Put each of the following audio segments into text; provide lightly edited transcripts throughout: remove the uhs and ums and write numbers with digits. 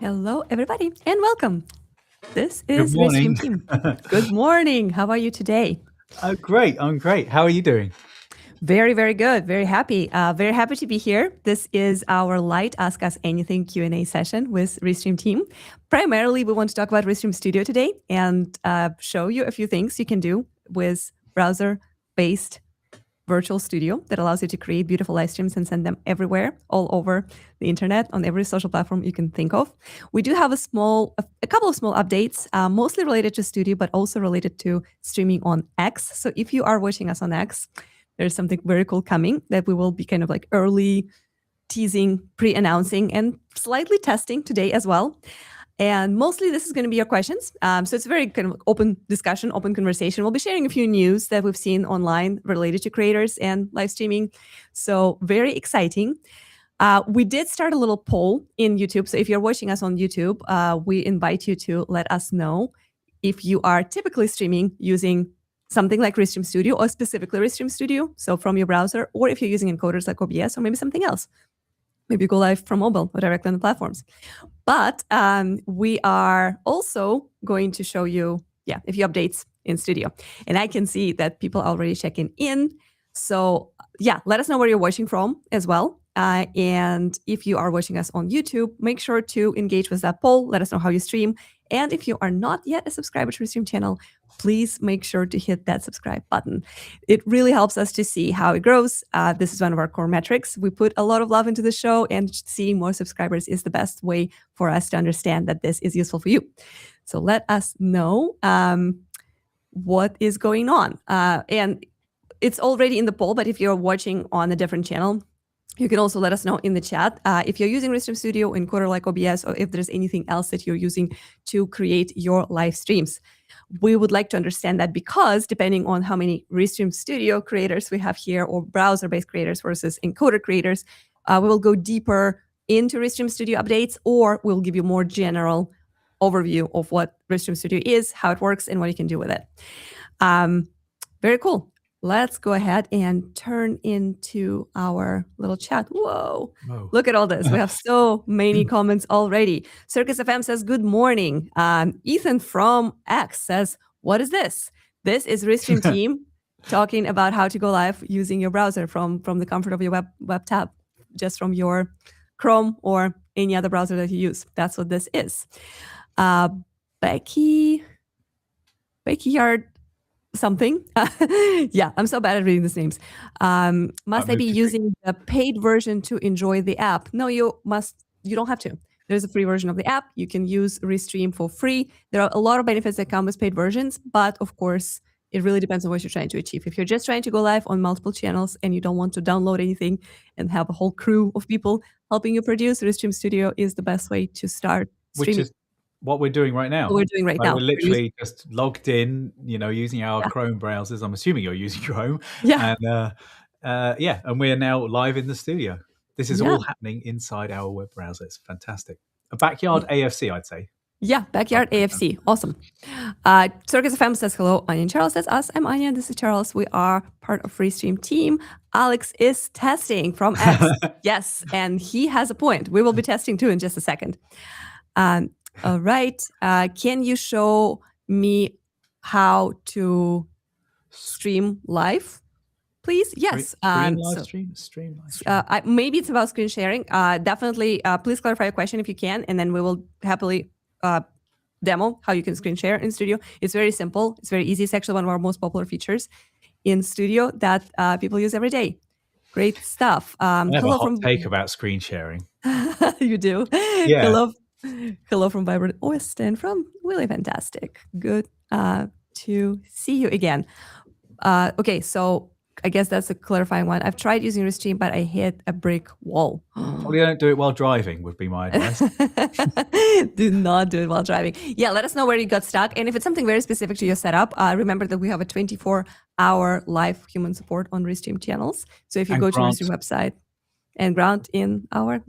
Hello, everybody, and welcome. This Good is morning. Restream Team. Good morning. How are you today? Great. I'm great. How are you doing? Very, very good. Very happy. Very happy to be here. This is our light Ask Us Anything Q&A session with Restream Team. Primarily, we want to talk about Restream Studio today and show you a few things you can do with browser-based virtual studio that allows you to create beautiful live streams and send them everywhere, all over the internet, on every social platform you can think of. We do have a couple of small updates, mostly related to studio, but also related to streaming on X. So if you are watching us on X, there's something very cool coming that we will be kind of like early teasing, pre-announcing, and slightly testing today as well. And mostly this is going to be your questions. So it's a very kind of open discussion, open conversation. We'll be sharing a few news that we've seen online related to creators and live streaming. So very exciting. We did start a little poll in YouTube. So if you're watching us on YouTube, we invite you to let us know if you are typically streaming using something like Restream Studio or specifically Restream Studio, so from your browser, or if you're using encoders like OBS or maybe something else. Maybe you go live from mobile or directly on the platforms. But we are also going to show you, a few updates in Studio. And I can see that people are already checking in. So let us know where you're watching from as well. And if you are watching us on YouTube, make sure to engage with that poll. Let us know how you stream. And if you are not yet a subscriber to Restream channel, please make sure to hit that subscribe button. It really helps us to see how it grows. This is one of our core metrics. We put a lot of love into the show, and seeing more subscribers is the best way for us to understand that this is useful for you. So let us know what is going on. And it's already in the poll, but if you're watching on a different channel, you can also let us know in the chat if you're using Restream Studio, encoder like OBS, or if there's anything else that you're using to create your live streams. We would like to understand that, because depending on how many Restream Studio creators we have here, or browser-based creators versus encoder creators, we will go deeper into Restream Studio updates, or we'll give you more general overview of what Restream Studio is, how it works, and what you can do with it. Very cool. Let's go ahead and turn into our little chat. Whoa. Look at all this. We have so many comments already. Circus FM says, good morning. Ethan from X says, what is this? This is Restream Team talking about how to go live using your browser from the comfort of your web tab, just from your Chrome or any other browser that you use. That's what this is. Becky Yard something. I'm so bad at reading these names. Must I be using the paid version to enjoy the app? No, you don't have to. There's a free version of the app. You can use Restream for free. There are a lot of benefits that come with paid versions, but of course, it really depends on what you're trying to achieve. If you're just trying to go live on multiple channels and you don't want to download anything and have a whole crew of people helping you produce, Restream Studio is the best way to start streaming. Which is what we're doing right now. What we're doing right now. We're literally just logged in, using our Chrome browsers. I'm assuming you're using Chrome. Yeah. And we're now live in the studio. This is all happening inside our web browser. It's fantastic. A backyard AFC, I'd say. Yeah, backyard AFC. Awesome. Circus FM says, hello, Anya and Charles. That's us. I'm Anya. This is Charles. We are part of Restream Team. Alex is testing from X. Yes, and he has a point. We will be testing too in just a second. All right. Can you show me how to stream live, please? Yes. Stream live stream. Maybe it's about screen sharing. Definitely, please clarify your question if you can, and then we will happily demo how you can screen share in Studio. It's very simple. It's very easy. It's actually one of our most popular features in Studio that people use every day. Great stuff. I have a hot take about screen sharing. You do? Yeah. Hello from Vibrant West and from Willie Fantastic. Good to see you again. Okay, so I guess that's a clarifying one. I've tried using Restream, but I hit a brick wall. Probably don't do it while driving would be my advice. Do not do it while driving. Yeah, let us know where you got stuck. And if it's something very specific to your setup, remember that we have a 24-hour live human support on Restream channels. So if you go to the Restream website, and Grant in our,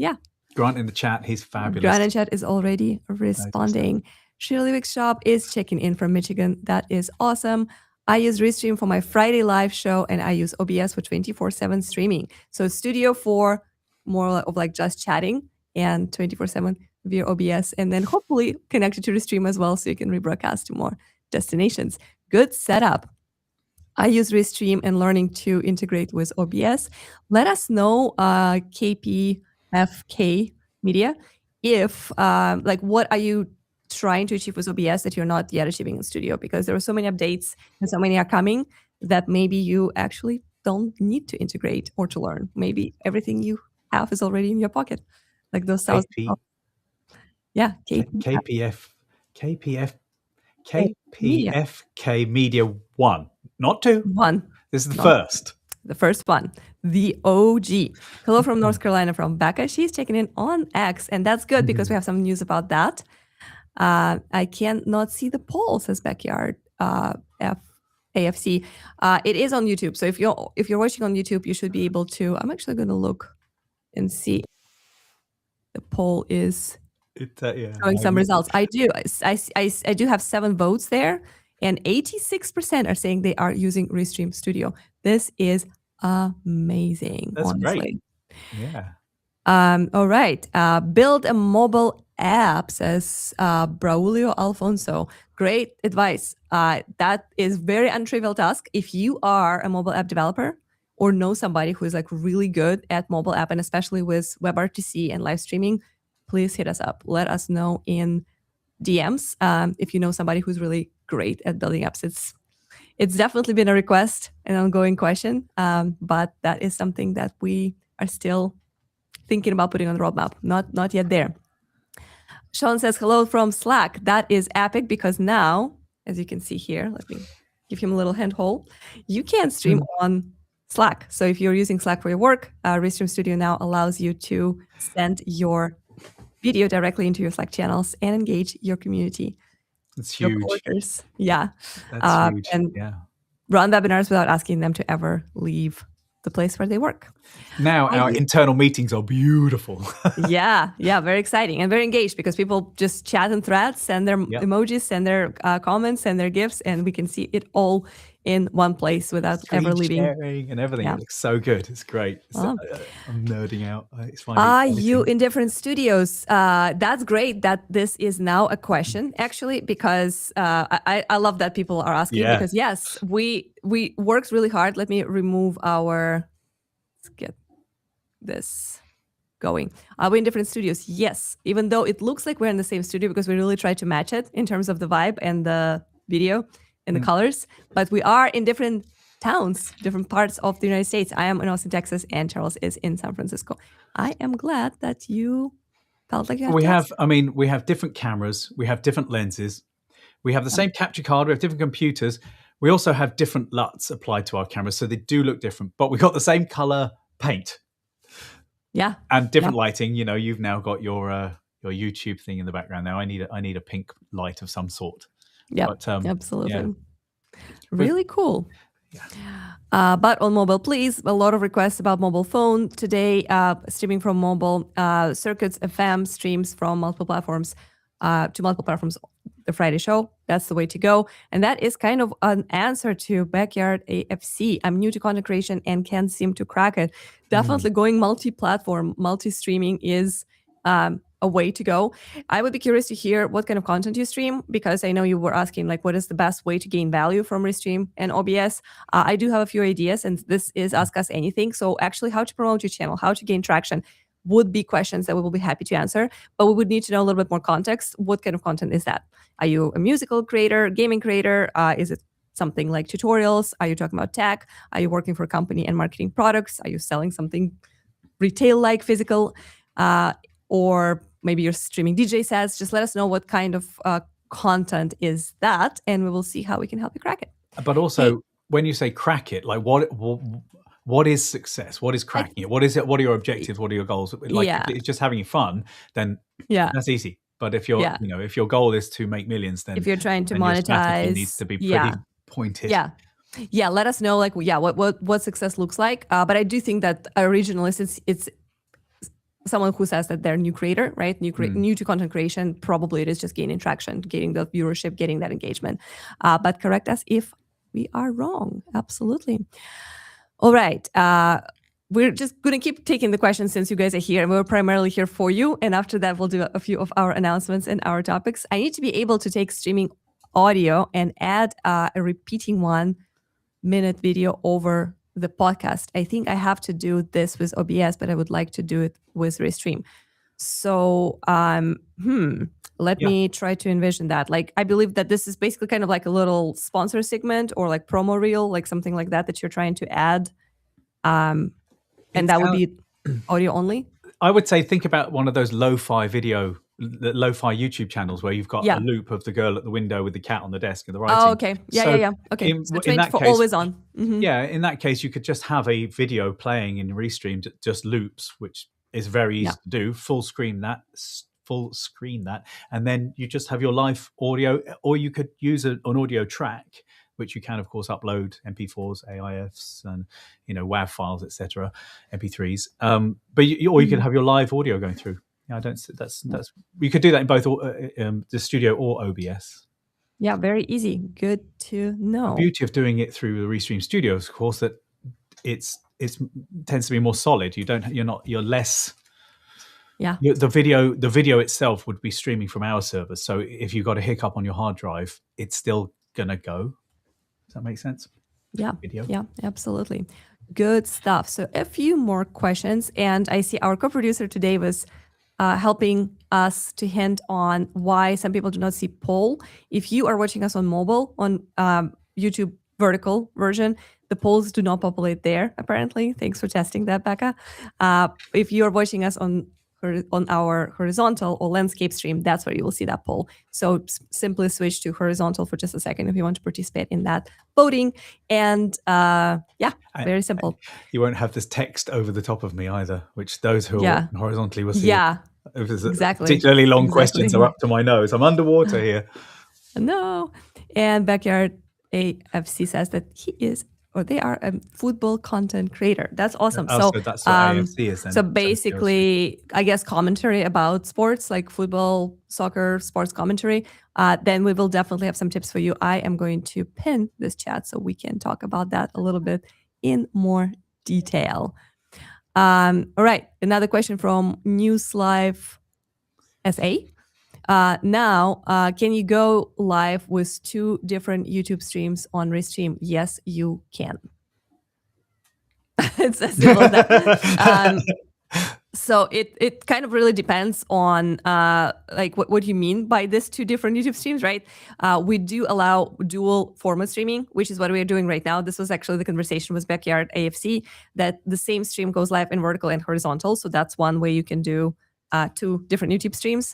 Grant in the chat, he's fabulous. Grant in chat is already responding. Shirley Wick's shop is checking in from Michigan. That is awesome. I use Restream for my Friday live show, and I use OBS for 24/7 streaming. So Studio for more of like just chatting, and 24/7 via OBS, and then hopefully connected to Restream as well, so you can rebroadcast to more destinations. Good setup. I use Restream and learning to integrate with OBS. Let us know, KPFK Media, if like what are you trying to achieve with OBS that you're not yet achieving in Studio, because there are so many updates and so many are coming that maybe you actually don't need to integrate or to learn. Maybe everything you have is already in your pocket, like those thousands. Yeah, KPFK Media 1, not 2. 1. This is the first. The first one, the OG. Hello from North Carolina from Becca. She's checking in on X, and that's good because we have some news about that. I cannot see the poll, says Backyard AFC. It is on YouTube, so if you're watching on YouTube, you should be able to. I'm actually going to look and see. The poll is showing some results. I do. I do have 7 votes there, and 86% are saying they are using Restream Studio. This is amazing. That's honestly. Great. Yeah. All right. Build a mobile app, says Braulio Alfonso. Great advice. That is very untrivial task. If you are a mobile app developer or know somebody who is like really good at mobile app, and especially with WebRTC and live streaming, please hit us up. Let us know in DMs if you know somebody who's really great at building apps. It's definitely been a request, an ongoing question, but that is something that we are still thinking about putting on the roadmap. Not yet there. Sean says, hello from Slack. That is epic because now, as you can see here, let me give him a little handhold. You can stream on Slack. So if you're using Slack for your work, Restream Studio now allows you to send your video directly into your Slack channels and engage your community. It's huge. Reporters. Yeah. That's huge. And run webinars without asking them to ever leave the place where they work. Now our internal meetings are beautiful. Yeah, very exciting and very engaged because people just chat in threads, send their emojis, send their comments, send their GIFs, and we can see it all in one place without ever leaving. Sharing and everything. It looks so good. It's great. I'm nerding out. It's fine. Are you in different studios? That's great that this is now a question, actually, because I love that people are asking because yes, we worked really hard. Let me remove our, let's get this going. Are we in different studios? Yes, even though it looks like we're in the same studio because we really tried to match it in terms of the vibe and the video and the colors, but we are in different towns, different parts of the United States. I am in Austin, Texas, and Charles is in San Francisco. I am glad that you felt like you had we have different cameras, we have different lenses, we have the same capture card, we have different computers, we also have different LUTs applied to our cameras, so they do look different, but we got the same color paint. Yeah. And different lighting. You know, you've now got your YouTube thing in the background now. I need a pink light of some sort. Yeah, absolutely. Really cool. Yeah. But on mobile, please, a lot of requests about mobile phone today, streaming from mobile, Circuits FM streams from multiple platforms to multiple platforms. The Friday show, that's the way to go. And that is kind of an answer to Backyard AFC. I'm new to content creation and can't seem to crack it. Definitely going multi-platform, multi-streaming is a way to go. I would be curious to hear what kind of content you stream, because I know you were asking like what is the best way to gain value from Restream and OBS. I do have a few ideas, and this is Ask Us Anything. So actually how to promote your channel, how to gain traction would be questions that we will be happy to answer, but we would need to know a little bit more context. What kind of content is that? Are you a musical creator, gaming creator? Is it something like tutorials? Are you talking about tech? Are you working for a company and marketing products? Are you selling something retail-like, physical? Or maybe you're streaming DJ sets? Just let us know what kind of content is that, and we will see how we can help you crack it. But also, when you say crack it, like what is success? What is cracking it? What is it? What are your objectives? What are your goals? Like if it's just having fun, then that's easy. But if you're, if your goal is to make millions, then if you're trying to monetize, monetize, it needs to be pretty pointed. Yeah. Let us know, like, what success looks like. But I do think that originally, since it's someone who says that they're a new creator, right? New to content creation, probably it is just gaining traction, getting the viewership, getting that engagement. But correct us if we are wrong. Absolutely. All right. we're just going to keep taking the questions since you guys are here, and we're primarily here for you. And after that, we'll do a few of our announcements and our topics. I need to be able to take streaming audio and add a repeating 1-minute video over the podcast. I think I have to do this with OBS, but I would like to do it with Restream. So let me try to envision that. Like, I believe that this is basically kind of like a little sponsor segment or like promo reel, like something like that you're trying to add. And that would be audio only? I would say think about one of those lo-fi YouTube channels where you've got a loop of the girl at the window with the cat on the desk and the writing. Oh, okay. Yeah. Okay. So in that case, always on. Mm-hmm. Yeah, in that case, you could just have a video playing in Restream, just loops, which is very easy to do. Full screen that, and then you just have your live audio, or you could use an audio track, which you can, of course, upload MP4s, AIFs, and WAV files, etc., MP3s. But you could have your live audio going through. Yeah, that's you could do that in both the studio or OBS. Yeah, very easy. Good to know. The beauty of doing it through the Restream Studio is, of course, that it tends to be more solid. You're less. Yeah. The video itself would be streaming from our servers. So if you've got a hiccup on your hard drive, it's still gonna go. Does that make sense? Yeah. Yeah, absolutely. Good stuff. So a few more questions. And I see our co-producer today was helping us to hint on why some people do not see poll. If you are watching us on mobile, on YouTube vertical version, the polls do not populate there, apparently. Thanks for testing that, Becca. If you are watching us on our horizontal or landscape stream, that's where you will see that poll. So simply switch to horizontal for just a second if you want to participate in that voting. And very simple. You won't have this text over the top of me either, which those who are horizontally will see. Yeah, exactly. Particularly long questions are up to my nose. I'm underwater here. No. And Backyard AFC says that they are a football content creator. That's awesome. So that's what AFC is then. So basically, I guess commentary about sports, like football, soccer, sports commentary. Then we will definitely have some tips for you. I am going to pin this chat so we can talk about that a little bit in more detail. All right, another question from News Live SA. Now, can you go live with 2 different YouTube streams on Restream? Yes, you can. It's as simple as that. So it kind of really depends on like what you mean by this 2 different YouTube streams, right? We do allow dual format streaming, which is what we are doing right now. This was actually the conversation with Backyard AFC, that the same stream goes live in vertical and horizontal. So that's one way you can do 2 different YouTube streams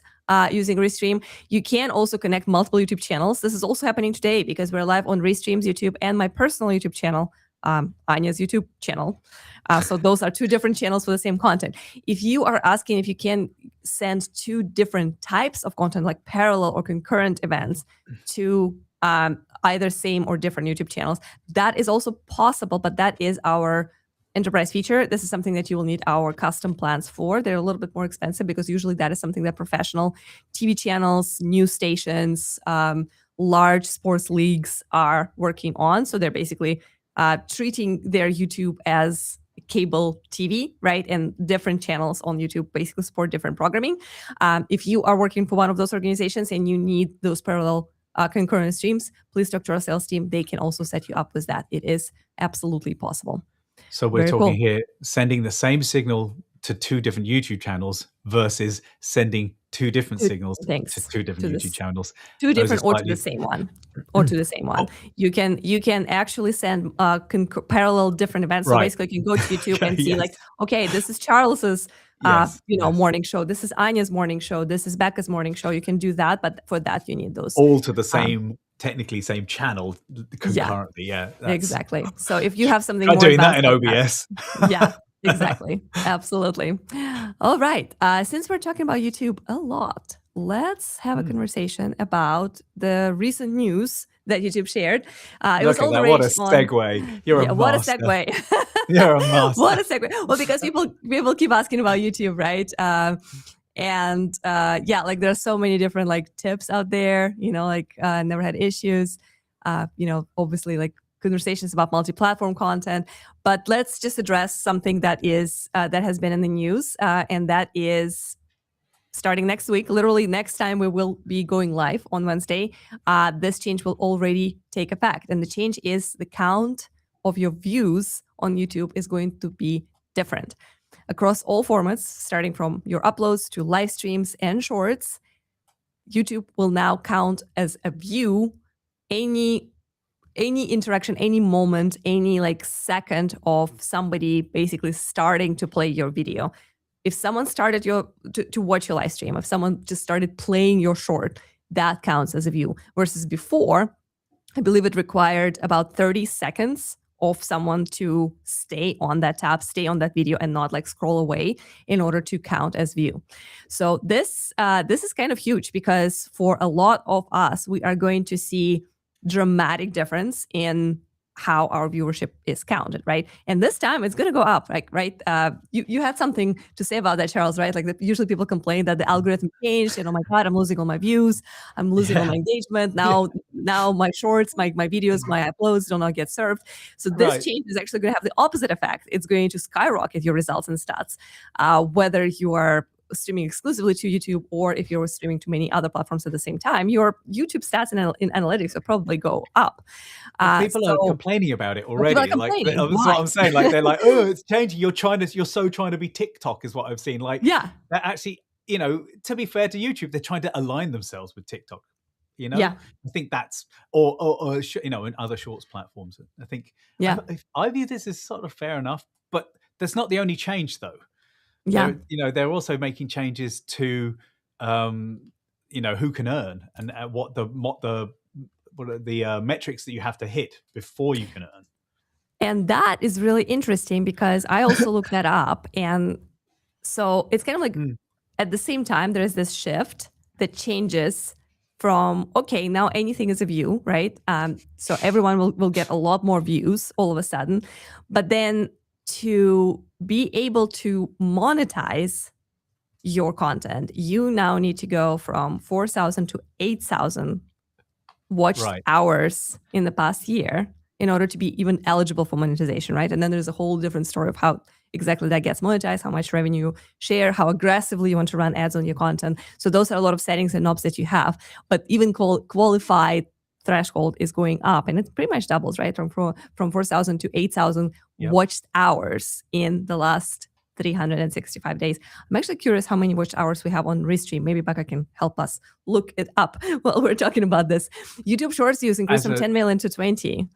using Restream. You can also connect multiple YouTube channels. This is also happening today because we're live on Restream's YouTube and my personal YouTube channel, Anya's YouTube channel. So those are 2 different channels for the same content. If you are asking if you can send 2 different types of content, like parallel or concurrent events, to either same or different YouTube channels, that is also possible, but that is our enterprise feature. This is something that you will need our custom plans for. They're a little bit more expensive because usually that is something that professional TV channels, news stations, large sports leagues are working on. So they're basically treating their YouTube as cable TV, right? And different channels on YouTube basically support different programming. If you are working for one of those organizations and you need those parallel concurrent streams, please talk to our sales team. They can also set you up with that. It is absolutely possible. So we're talking here sending the same signal to 2 different YouTube channels versus sending 2 different signals to 2 different YouTube channels. 2 different or to the same one. Or to the same one. You can actually send parallel different events. So basically you can go to YouTube and see like, okay, this is Charles's morning show. This is Anya's morning show. This is Becca's morning show. You can do that, but for that you need those all to the same technically same channel concurrently. Yeah, exactly. So if you have something more doing that in like OBS. Yeah, exactly. Absolutely. All right. Since we're talking about YouTube a lot, let's have a conversation about the recent news that YouTube shared. It was all the rage. What a segue. You're a master. What a segue. You're a master. What a segue. Well, because people keep asking about YouTube, right? And like there's so many different like tips out there, like never had issues, obviously like conversations about multi-platform content. But let's just address something that is that has been in the news, and that is starting next week, literally next time we will be going live on Wednesday, this change will already take effect. And the change is the count of your views on YouTube is going to be different. Across all formats, starting from your uploads to live streams and shorts, YouTube will now count as a view any interaction, any moment, any like second of somebody basically starting to play your video. If someone started to watch your live stream, if someone just started playing your short, that counts as a view. Versus before, I believe it required about 30 seconds of someone to stay on that tab, stay on that video, and not like scroll away in order to count as view. So this is kind of huge, because for a lot of us, we are going to see dramatic difference in how our viewership is counted, right? And this time it's going to go up, like, right? You had something to say about that, Charles, right? Like usually people complain that the algorithm changed and, oh my God, I'm losing all my views. I'm losing all my engagement. Now my shorts, my videos, my uploads do not get served. So this change is actually going to have the opposite effect. It's going to skyrocket your results and stats, whether you are streaming exclusively to YouTube or if you're streaming to many other platforms at the same time, your YouTube stats in analytics will probably go up. People are complaining about it already. Like that's what I'm saying. Like they're like, oh, it's changing. You're so trying to be TikTok, is what I've seen. Like, yeah, that actually, to be fair to YouTube, they're trying to align themselves with TikTok. Yeah, I think that's or in other shorts platforms. I think I view this as sort of fair enough, but that's not the only change though. Yeah, they're also making changes to who can earn and what the metrics that you have to hit before you can earn. And that is really interesting, because I also looked that up. And so it's kind of like at the same time, there is this shift that changes from, okay, now anything is a view, right? So everyone will get a lot more views all of a sudden. But then to be able to monetize your content, you now need to go from 4,000 to 8,000 watched hours in the past year in order to be even eligible for monetization, right? And then there's a whole different story of how exactly that gets monetized, how much revenue share, how aggressively you want to run ads on your content. So those are a lot of settings and knobs that you have. But even qualified threshold is going up, and it pretty much doubles, right? From 4,000 to 8,000 watched hours in the last 365 days. I'm actually curious how many watch hours we have on Restream. Maybe Becca can help us look it up while we're talking about this. YouTube Shorts use increased from 10 million to 20.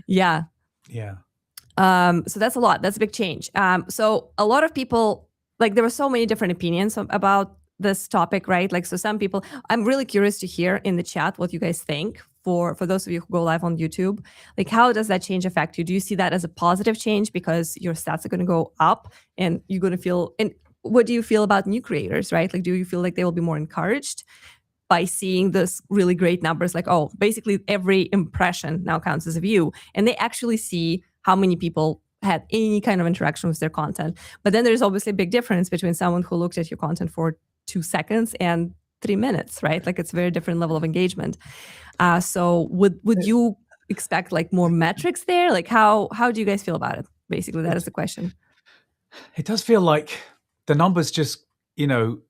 Yeah. Yeah. So that's a lot. That's a big change. So a lot of people, like, there were so many different opinions about this topic, right? Like, so some people, I'm really curious to hear in the chat what you guys think. For those of you who go live on YouTube, like, how does that change affect you? Do you see that as a positive change because your stats are going to go up and you're going to feel, and what do you feel about new creators, right? Like, do you feel like they will be more encouraged by seeing this really great numbers? Like, oh, basically every impression now counts as a view, and they actually see how many people had any kind of interaction with their content. But then there's obviously a big difference between someone who looked at your content for 2 seconds and 3 minutes, right? Like, it's a very different level of engagement. So would you expect like more metrics there? Like, how do you guys feel about it? Basically, that is the question. It does feel like the numbers just, the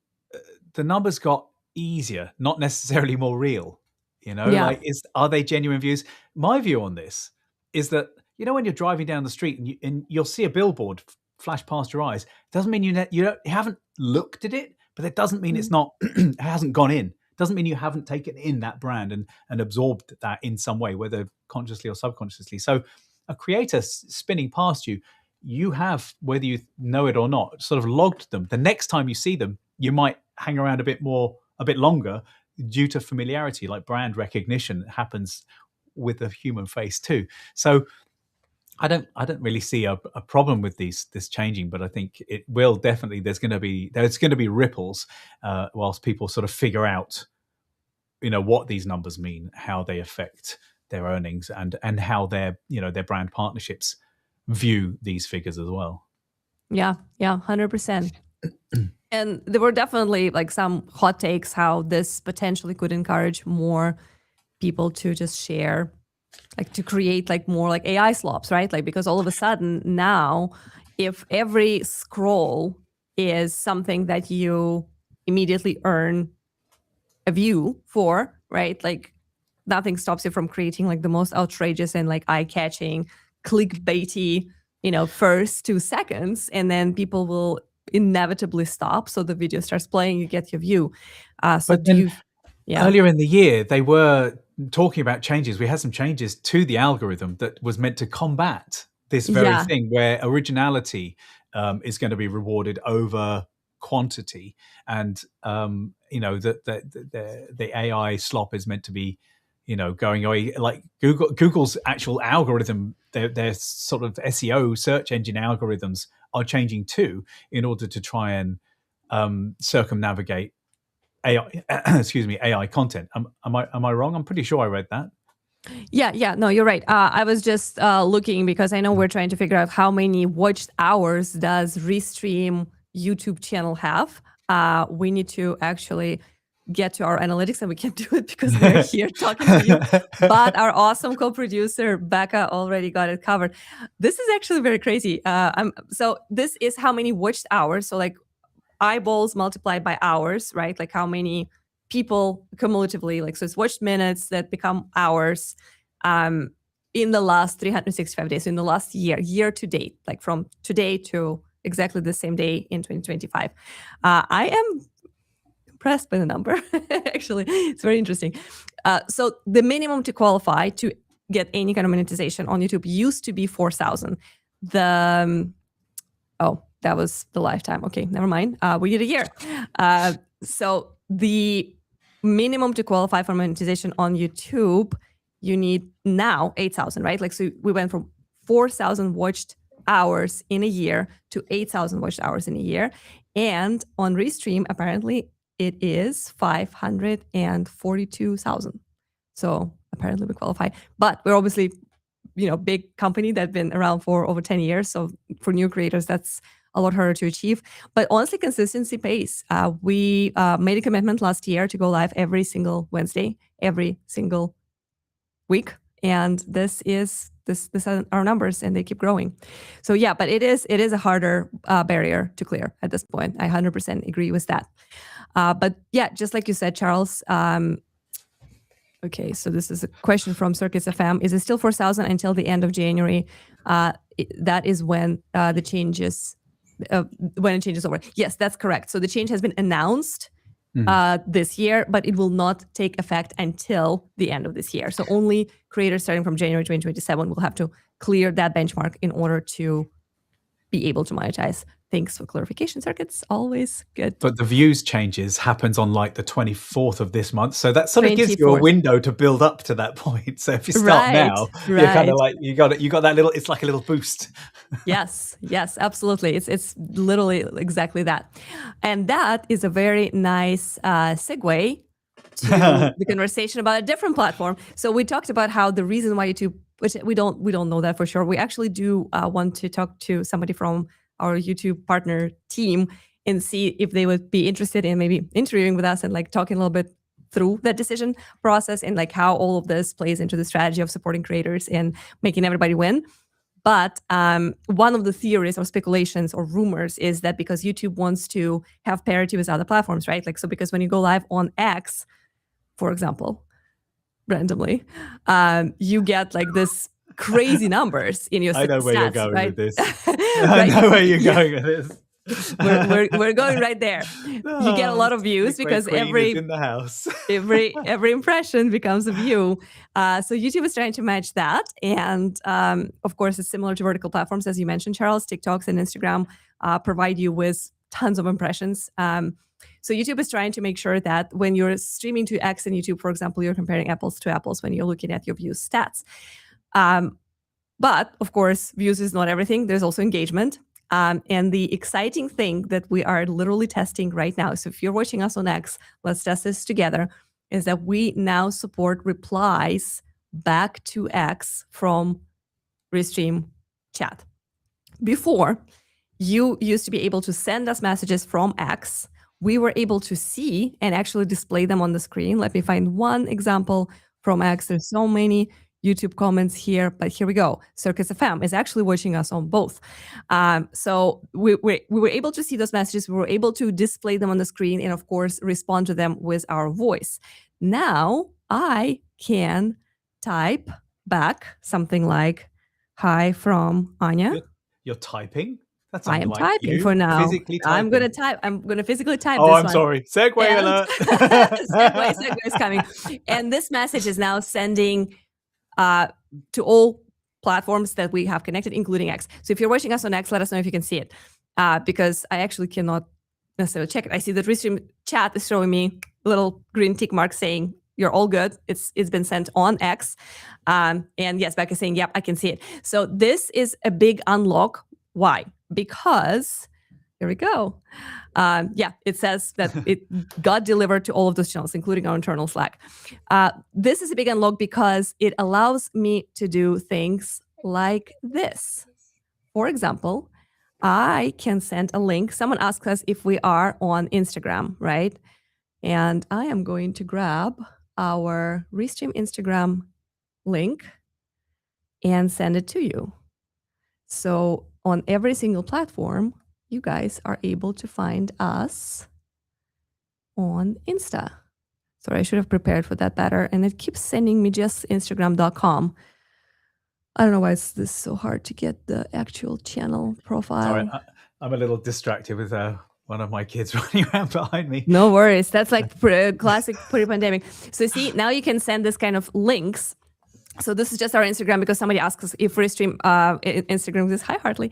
numbers got easier, not necessarily more real. Like, are they genuine views? My view on this is that, when you're driving down the street and you'll see a billboard flash past your eyes, it doesn't mean you haven't looked at it, but it doesn't mean it's not, it hasn't gone in. Doesn't mean you haven't taken in that brand and absorbed that in some way, whether consciously or subconsciously. So a creator spinning past you, you have, whether you know it or not, sort of logged them. The next time you see them, you might hang around a bit longer due to familiarity. Like, brand recognition happens with the human face too. So I don't really see a problem with this changing, but I think it will definitely. There's going to be ripples whilst people sort of figure out, what these numbers mean, how they affect their earnings, and how their brand partnerships view these figures as well. Yeah, 100%. And there were definitely like some hot takes how this potentially could encourage more people to just share like to create like more like AI slops, right? Like because all of a sudden now, if every scroll is something that you immediately earn a view for, right? Like nothing stops you from creating like the most outrageous and like eye-catching, clickbaity, first 2 seconds, and then people will inevitably stop. So the video starts playing, you get your view. Earlier in the year, they were talking about changes. We had some changes to the algorithm that was meant to combat this very thing, where originality is going to be rewarded over quantity, and the AI slop is meant to be going away. Like Google's actual algorithm, their sort of SEO search engine algorithms are changing too, in order to try and circumnavigate AI content. Am I wrong? I'm pretty sure I read that. Yeah. No, you're right. I was just looking because I know we're trying to figure out how many watched hours does Restream YouTube channel have. We need to actually get to our analytics, and we can't do it because we're here talking to you. But our awesome co-producer Becca already got it covered. This is actually very crazy. So this is how many watched hours. So like eyeballs multiplied by hours, right? Like how many people cumulatively, like, so it's watched minutes that become hours in the last 365 days, in the last year to date, like from today to exactly the same day in 2025. I am impressed by the number. Actually, it's very interesting. So the minimum to qualify to get any kind of monetization on YouTube used to be 4,000. That was the lifetime. Okay, never mind. We did a year. So the minimum to qualify for monetization on YouTube, you need now 8,000, right? Like, so we went from 4,000 watched hours in a year to 8,000 watched hours in a year. And on Restream, apparently it is 542,000. So apparently we qualify, but we're obviously, big company that's been around for over 10 years. So for new creators, that's a lot harder to achieve. But honestly, consistency pays. We made a commitment last year to go live every single Wednesday, every single week. And this are our numbers, and they keep growing. So yeah, but it is a harder barrier to clear at this point. I 100% agree with that. But yeah, just like you said, Charles, okay, so this is a question from Circuits FM. Is it still 4,000 until the end of January? That is when the changes, when it changes over. Yes, that's correct. So the change has been announced this year, but it will not take effect until the end of this year. So only creators starting from January 2027 will have to clear that benchmark in order to be able to monetize. Thanks for clarification, Circuits. Always good. But the views changes happens on like the 24th of this month. So that sort of gives you a window to build up to that point. So if you start now, you're kind of like, you got that little, it's like a little boost. Yes, absolutely. It's literally exactly that. And that is a very nice segue to the conversation about a different platform. So we talked about how the reason why YouTube, which we don't know that for sure. We actually do want to talk to somebody from our YouTube partner team and see if they would be interested in maybe interviewing with us and like talking a little bit through that decision process and like how all of this plays into the strategy of supporting creators and making everybody win. But one of the theories or speculations or rumors is that because YouTube wants to have parity with other platforms, right? Like, so because when you go live on X, for example, randomly, you get like this crazy numbers in your stats. I know where you're going with this. I know where you're going with this. We're going right there. You get a lot of views because every in the house. every impression becomes a view. So YouTube is trying to match that, and of course, it's similar to vertical platforms, as you mentioned, Charles. TikToks and Instagram provide you with tons of impressions. So YouTube is trying to make sure that when you're streaming to X and YouTube, for example, you're comparing apples to apples when you're looking at your views stats. But of course, views is not everything. There's also engagement. And the exciting thing that we are literally testing right now, so if you're watching us on X, let's test this together, is that we now support replies back to X from Restream chat. Before, you used to be able to send us messages from X. We were able to see and actually display them on the screen. Let me find one example from X. There's so many. YouTube comments here, but here we go. Circus FM is actually watching us on both. So we were able to see those messages. We were able to display them on the screen and, of course, respond to them with our voice. Now I can type back something like, "Hi from Anya." You're typing? That's I am typing for now. Physically typing. I'm going to type. I'm going to physically type this one. Sorry. Segue alert. Segue is coming. And this message is now sending to all platforms that we have connected, including X. So if you're watching us on X, let us know if you can see it, because I actually cannot necessarily check it. I see that Restream chat is showing me a little green tick mark saying you're all good. It's been sent on X. And yes, Becca is saying, yep, I can see it. So this is a big unlock. Why? Because here we go. It says that it got delivered to all of those channels, including our internal Slack. This is a big unlock because it allows me to do things like this. For example, I can send a link. Someone asked us if we are on Instagram, right? And I am going to grab our Restream Instagram link and send it to you. So on every single platform, you guys are able to find us on Insta. Sorry, I should have prepared for that better. And it keeps sending me just Instagram.com. I don't know why it's this so hard to get the actual channel profile. Sorry, I'm a little distracted with one of my kids running around behind me. No worries. That's like classic pre-pandemic. So see, now you can send this kind of links. So this is just our Instagram because somebody asked us if Restream Instagram is hi Hartley,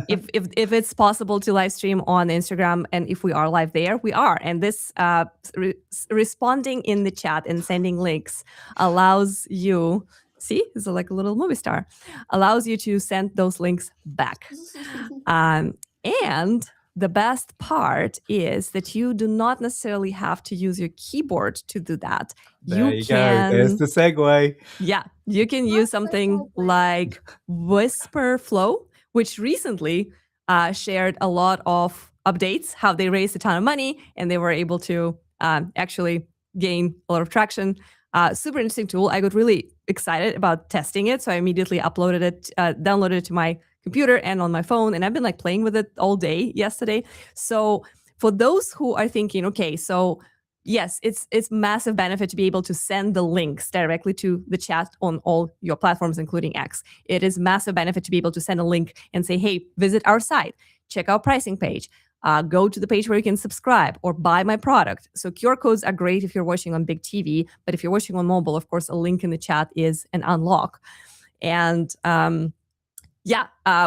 if it's possible to live stream on Instagram, and if we are live there, we are. And this responding in the chat and sending links allows you. See, it's like a little movie star. Allows you to send those links back. And the best part is that you do not necessarily have to use your keyboard to do that. There you go. There's the segue. Yeah, you can use something like Whisper Flow, which recently shared a lot of updates, how they raised a ton of money and they were able to actually gain a lot of traction. Super interesting tool. I got really excited about testing it. So I immediately uploaded it, downloaded it to my computer and on my phone. And I've been like playing with it all day yesterday. So for those who are thinking, okay, so yes, it's massive benefit to be able to send the links directly to the chat on all your platforms, including X. It is massive benefit to be able to send a link and say, hey, visit our site, check our pricing page. Go to the page where you can subscribe or buy my product. So QR codes are great if you're watching on big TV, but if you're watching on mobile, of course, a link in the chat is an unlock. And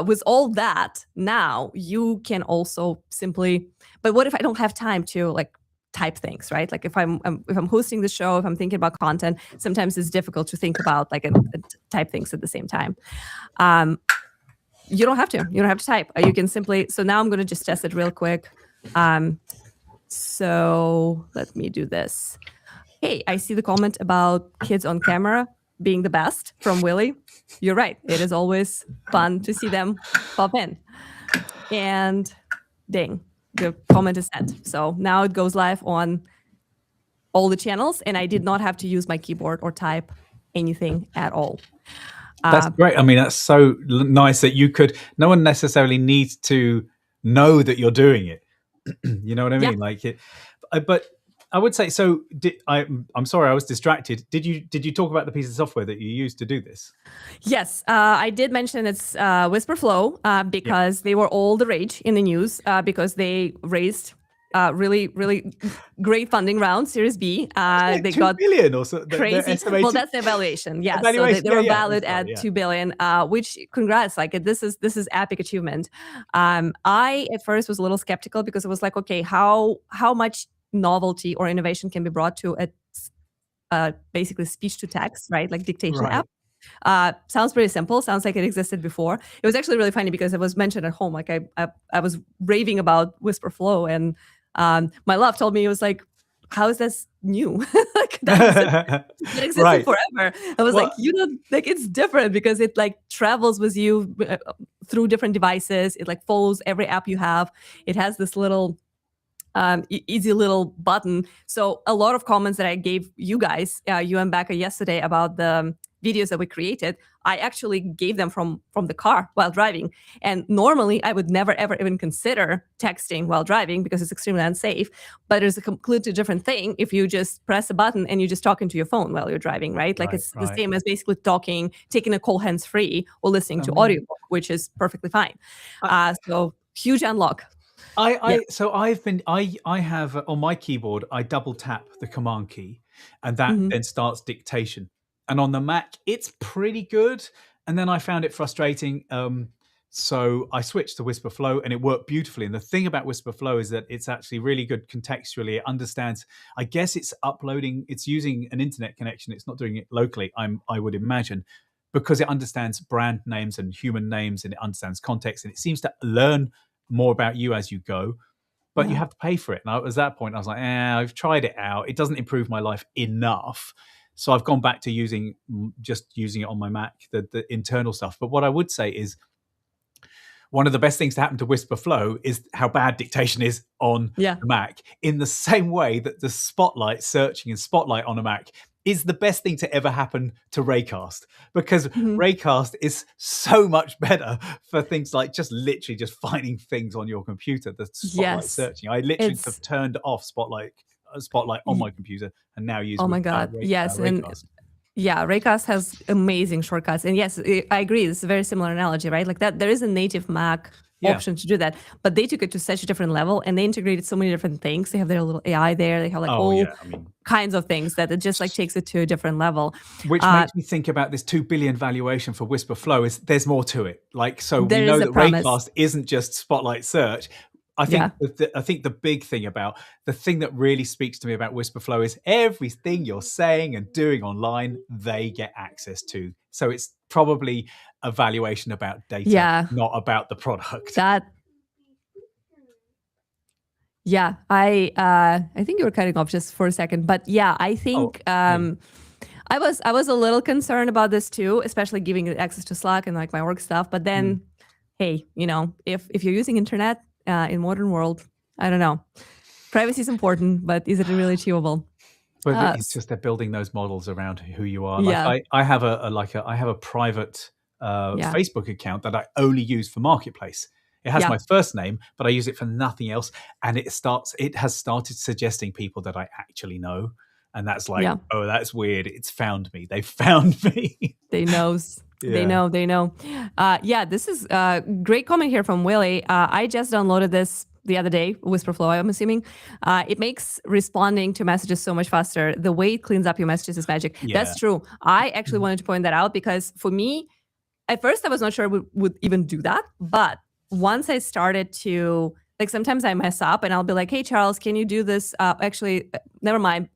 with all that, now you can also simply, but what if I don't have time to like type things, right? Like if I'm hosting the show, if I'm thinking about content, sometimes it's difficult to think about like and type things at the same time. You don't have to. You don't have to type. You can simply. So now I'm going to just test it real quick. So let me do this. Hey, I see the comment about kids on camera being the best from Willie. You're right. It is always fun to see them pop in. And ding, the comment is sent. So now it goes live on all the channels, and I did not have to use my keyboard or type anything at all. That's great. I mean, that's so nice that you could, no one necessarily needs to know that you're doing it. You know what I mean? Yeah. Like it, but I would say, so I'm sorry, I was distracted. Did you talk about the piece of software that you used to do this? Yes, I did mention it's Whisper Flow because they were all the rage in the news because they raised really, really great funding round, Series B. They got $2 billion or so. Crazy. Well, that's the evaluation. Yeah, so they were valued at $2 billion. Which, congrats! Like this is epic achievement. I at first was a little skeptical because it was like, okay, how much novelty or innovation can be brought to a basically speech to text, right? Like dictation app. Sounds pretty simple. Sounds like it existed before. It was actually really funny because it was mentioned at home. Like I was raving about Whisper Flow, and my love told me, it was like, how is this new? Like it existed forever. I was like, like it's different because it like travels with you through different devices. It like follows every app you have. It has this little easy little button. So a lot of comments that I gave you guys, you and Becca yesterday about the videos that we created, I actually gave them from the car while driving. And normally I would never, ever even consider texting while driving because it's extremely unsafe. But it's a completely different thing if you just press a button and you just talk into your phone while you're driving, right? Like it's the same as basically talking, taking a call hands-free or listening to audiobook, which is perfectly fine. So huge unlock. So I have on my keyboard, I double tap the command key and that then starts dictation. And on the Mac, it's pretty good. And then I found it frustrating. So I switched to Whisperflow and it worked beautifully. And the thing about Whisperflow is that it's actually really good contextually. It understands, I guess it's uploading, it's using an internet connection. It's not doing it locally, I would imagine, because it understands brand names and human names and it understands context. And it seems to learn more about you as you go, but you have to pay for it. And at that point, I was like, I've tried it out. It doesn't improve my life enough. So I've gone back to just using it on my Mac, the internal stuff. But what I would say is one of the best things to happen to Whisperflow is how bad dictation is on the Mac, in the same way that the Spotlight searching and Spotlight on a Mac is the best thing to ever happen to Raycast, because Raycast is so much better for things like just literally just finding things on your computer. The Spotlight searching. I literally have turned off Spotlight on my computer and now use Raycast. Raycast has amazing shortcuts. And yes, I agree. It's a very similar analogy, right? Like that, there is a native Mac option to do that, but they took it to such a different level and they integrated so many different things. They have their little AI there. They have like kinds of things that it just like takes it to a different level. Which makes me think about this 2 billion valuation for Whisperflow is there's more to it. Like, so we know that Raycast isn't just Spotlight search. I think the big thing about the thing that really speaks to me about Whisperflow is everything you're saying and doing online, they get access to. So it's probably a valuation about data, not about the product. I think you were cutting off just for a second, but I think I was a little concerned about this too, especially giving it access to Slack and like my work stuff. But then, hey, if you're using internet in modern world, I don't know, privacy is important, but is it really achievable? But it's just they're building those models around who you are. Like I have a private Facebook account that I only use for Marketplace. It has my first name, but I use it for nothing else. And it has started suggesting people that I actually know. And that's like, oh, that's weird. It's found me. They found me. They knows. They know. This is a great comment here from Willie. I just downloaded this the other day, Whisperflow, I'm assuming. It makes responding to messages so much faster. The way it cleans up your messages is magic. That's true. I actually wanted to point that out because for me, at first I was not sure we would even do that. But once I started to, like, sometimes I mess up and I'll be like, hey, Charles, can you do this? Actually, never mind.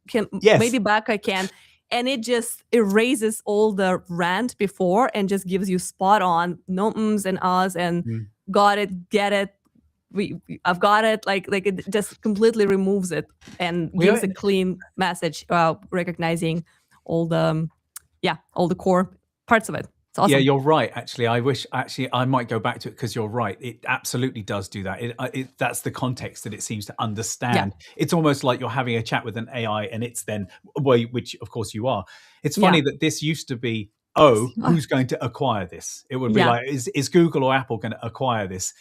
Maybe back I can. And it just erases all the rant before and just gives you spot on, no ums and ahs and got it, get it. I've got it. Like it just completely removes it and gives a clean message, recognizing all the core parts of it. It's awesome. Yeah, you're right. Actually, I might go back to it because you're right. It absolutely does do that. That's the context that it seems to understand. It's almost like you're having a chat with an AI and it's then, which of course you are. It's funny that this used to be, who's going to acquire this? It would be like, is Google or Apple going to acquire this?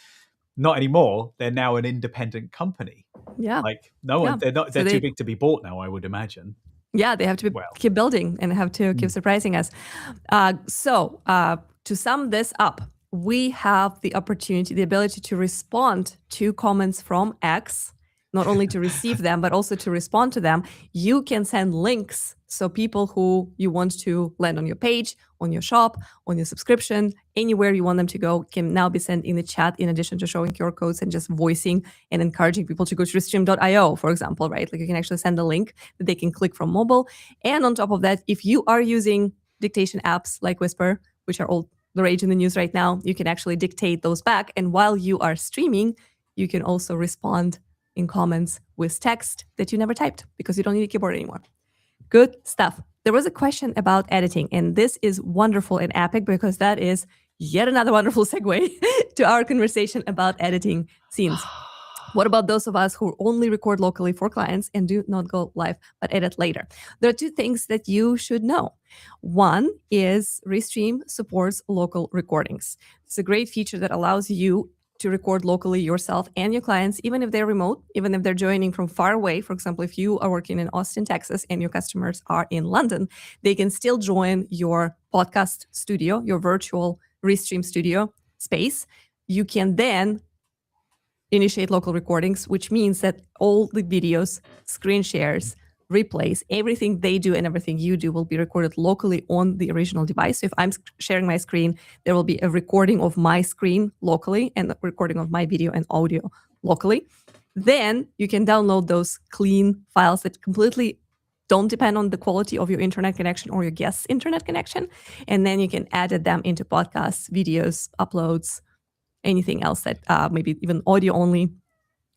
Not anymore. They're now an independent company. Yeah. Like no one, they're too big to be bought now, I would imagine. Yeah, they have to keep building and have to keep surprising us. So to sum this up, we have the ability to respond to comments from X, not only to receive them, but also to respond to them. You can send links. So people who you want to land on your page, on your shop, on your subscription, anywhere you want them to go can now be sent in the chat, in addition to showing QR codes and just voicing and encouraging people to go to Restream.io, for example, right? Like you can actually send a link that they can click from mobile. And on top of that, if you are using dictation apps like Whisper, which are all the rage in the news right now, you can actually dictate those back. And while you are streaming, you can also respond in comments with text that you never typed because you don't need a keyboard anymore. Good stuff. There was a question about editing, and this is wonderful and epic because that is yet another wonderful segue to our conversation about editing scenes. What about those of us who only record locally for clients and do not go live, but edit later? There are two things that you should know. One is Restream supports local recordings. It's a great feature that allows you to record locally yourself and your clients, even if they're remote, even if they're joining from far away. For example, if you are working in Austin, Texas, and your customers are in London, they can still join your podcast studio, your virtual Restream studio space. You can then initiate local recordings, which means that all the videos, screen shares, replays, everything they do and everything you do will be recorded locally on the original device. So if I'm sharing my screen, there will be a recording of my screen locally and a recording of my video and audio locally. Then you can download those clean files that completely don't depend on the quality of your internet connection or your guest's internet connection. And then you can edit them into podcasts, videos, uploads, anything else that maybe even audio only,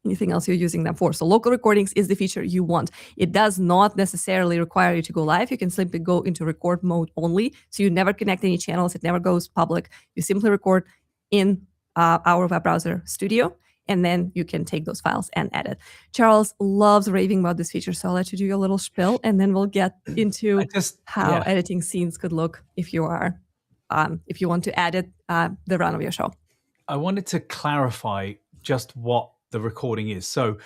anything else you're using them for. So local recordings is the feature you want. It does not necessarily require you to go live. You can simply go into record mode only. So you never connect any channels. It never goes public. You simply record in our web browser studio, and then you can take those files and edit. Charles loves raving about this feature, so I'll let you do your little spiel, and then we'll get into how editing scenes could look if you are, if you want to edit the run of your show. I wanted to clarify just what the recording is. So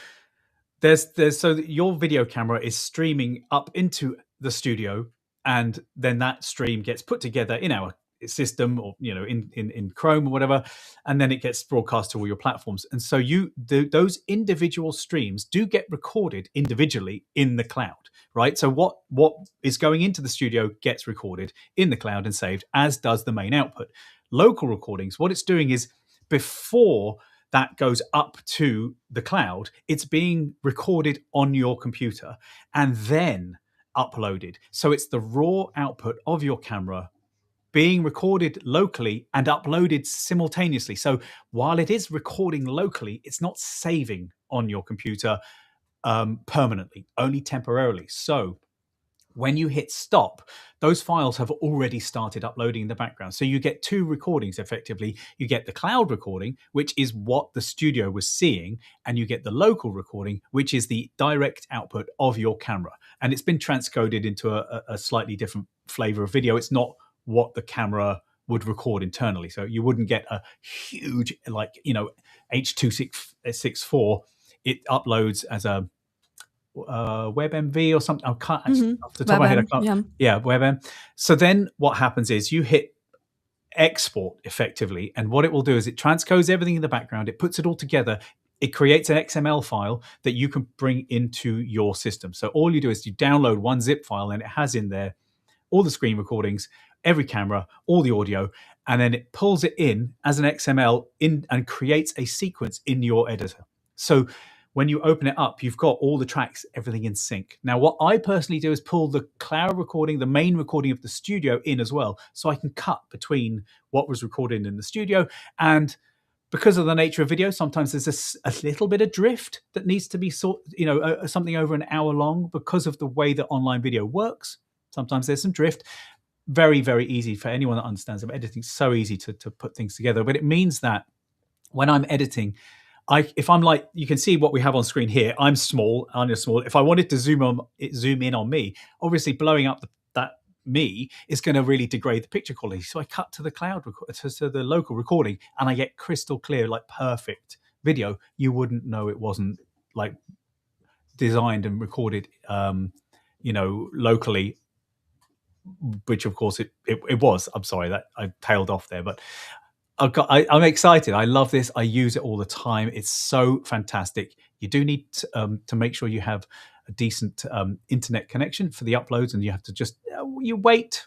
so your video camera is streaming up into the studio, and then that stream gets put together in our system, or in Chrome or whatever, and then it gets broadcast to all your platforms. And so those individual streams do get recorded individually in the cloud, right? So what is going into the studio gets recorded in the cloud and saved, as does the main output. Local recordings, what it's doing is, before that goes up to the cloud, it's being recorded on your computer and then uploaded. So it's the raw output of your camera being recorded locally and uploaded simultaneously. So while it is recording locally, it's not saving on your computer permanently, only temporarily. So when you hit stop, those files have already started uploading in the background. So you get two recordings effectively. You get the cloud recording, which is what the studio was seeing, and you get the local recording, which is the direct output of your camera. And it's been transcoded into a slightly different flavor of video. It's not what the camera would record internally. So you wouldn't get a huge, H.264. It uploads as a WebMV or something. I can't actually, off the top of my head. I can't. Yeah, WebM. So then what happens is you hit export effectively, and what it will do is it transcodes everything in the background. It puts it all together. It creates an XML file that you can bring into your system. So all you do is you download one zip file, and it has in there all the screen recordings, every camera, all the audio, and then it pulls it in as an XML in and creates a sequence in your editor. So when you open it up, you've got all the tracks, everything in sync. Now, what I personally do is pull the cloud recording, the main recording of the studio in as well, so I can cut between what was recorded in the studio. And because of the nature of video, sometimes there's a little bit of drift that needs to be something over an hour long because of the way that online video works. Sometimes there's some drift. Very, very easy for anyone that understands them. Editing is so easy to put things together. But it means that when I'm editing, if I'm like, you can see what we have on screen here. I'm small. If I wanted to zoom in on me, obviously blowing up that me is going to really degrade the picture quality. So I cut to the cloud to the local recording, and I get crystal clear, like perfect video. You wouldn't know it wasn't like designed and recorded, locally. Which of course it was. I'm sorry that I tailed off there, but I'm excited. I love this. I use it all the time. It's so fantastic. You do need to make sure you have a decent internet connection for the uploads, and you have to just you wait.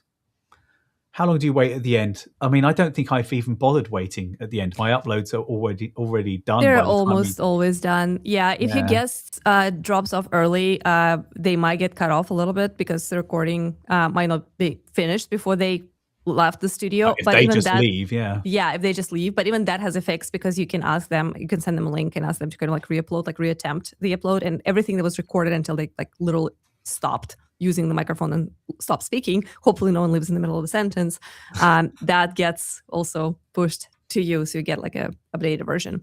How long do you wait at the end? I mean, I don't think I've even bothered waiting at the end. My uploads are already done. They're almost always done. Yeah, if your guest drops off early, they might get cut off a little bit because the recording might not be finished before they left the studio. If they just leave, yeah, if they just leave. But even that has a fix, because you can ask them, you can send them a link and ask them to kind of like re-upload, like reattempt the upload, and everything that was recorded until they like literally stopped using the microphone and stop speaking. Hopefully no one lives in the middle of the sentence. That gets also pushed to you, so you get like a updated version.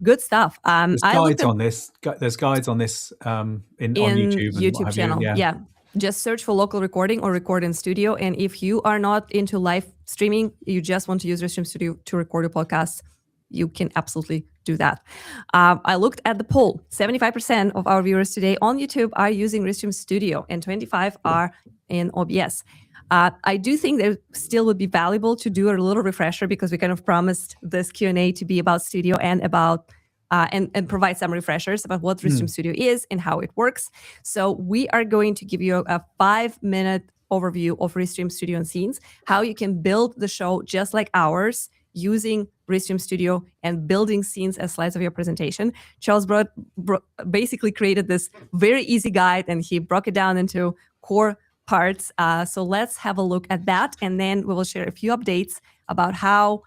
Good stuff. There's guides on this. There's guides on this on YouTube channel. Yeah. Just search for local recording or record in studio. And if you are not into live streaming, you just want to use Restream Studio to record your podcast, you can absolutely do that. I looked at the poll. 75% of our viewers today on YouTube are using Restream Studio and 25 are in OBS. I do think that it still would be valuable to do a little refresher, because we kind of promised this Q&A to be about Studio and about and provide some refreshers about what Restream Studio is and how it works. So we are going to give you a 5-minute overview of Restream Studio and Scenes, how you can build the show just like ours using Restream Studio and building scenes as slides of your presentation. Charles basically created this very easy guide, and he broke it down into core parts. So let's have a look at that, and then we will share a few updates about how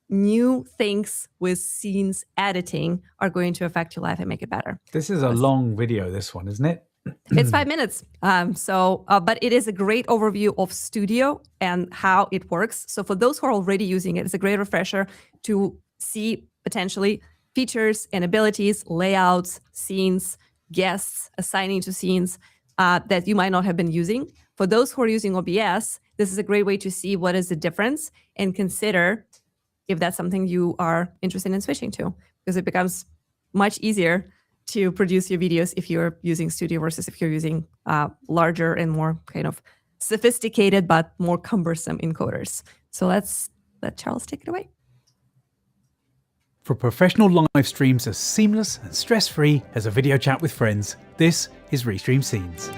new things with scenes editing are going to affect your life and make it better. This is a long video, this one, isn't it? It's 5 minutes. But it is a great overview of Studio and how it works. So for those who are already using it, it's a great refresher to see potentially features and abilities, layouts, scenes, guests, assigning to scenes that you might not have been using. For those who are using OBS, this is a great way to see what is the difference and consider if that's something you are interested in switching to, because it becomes much easier to produce your videos if you're using Studio versus if you're using larger and more kind of sophisticated but more cumbersome encoders. So let's let Charles take it away. For professional live streams as seamless and stress-free as a video chat with friends, this is Restream Scenes.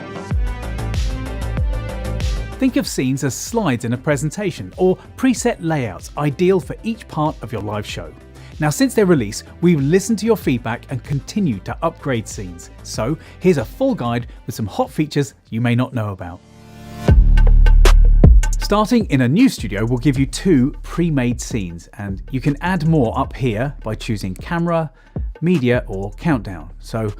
Think of scenes as slides in a presentation or preset layouts ideal for each part of your live show. Now, since their release, we've listened to your feedback and continued to upgrade scenes. So here's a full guide with some hot features you may not know about. Starting in a new studio, we'll give you 2 pre-made scenes, and you can add more up here by choosing camera, media, or countdown. So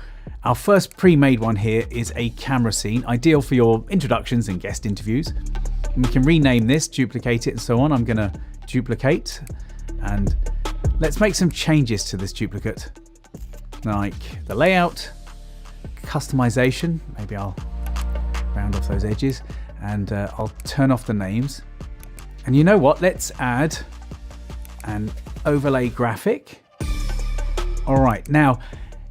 our first pre-made one here is a camera scene, ideal for your introductions and guest interviews. And we can rename this, duplicate it, and so on. I'm going to duplicate, and let's make some changes to this duplicate, like the layout, customization. Maybe I'll round off those edges, and I'll turn off the names. And you know what? Let's add an overlay graphic. All right, now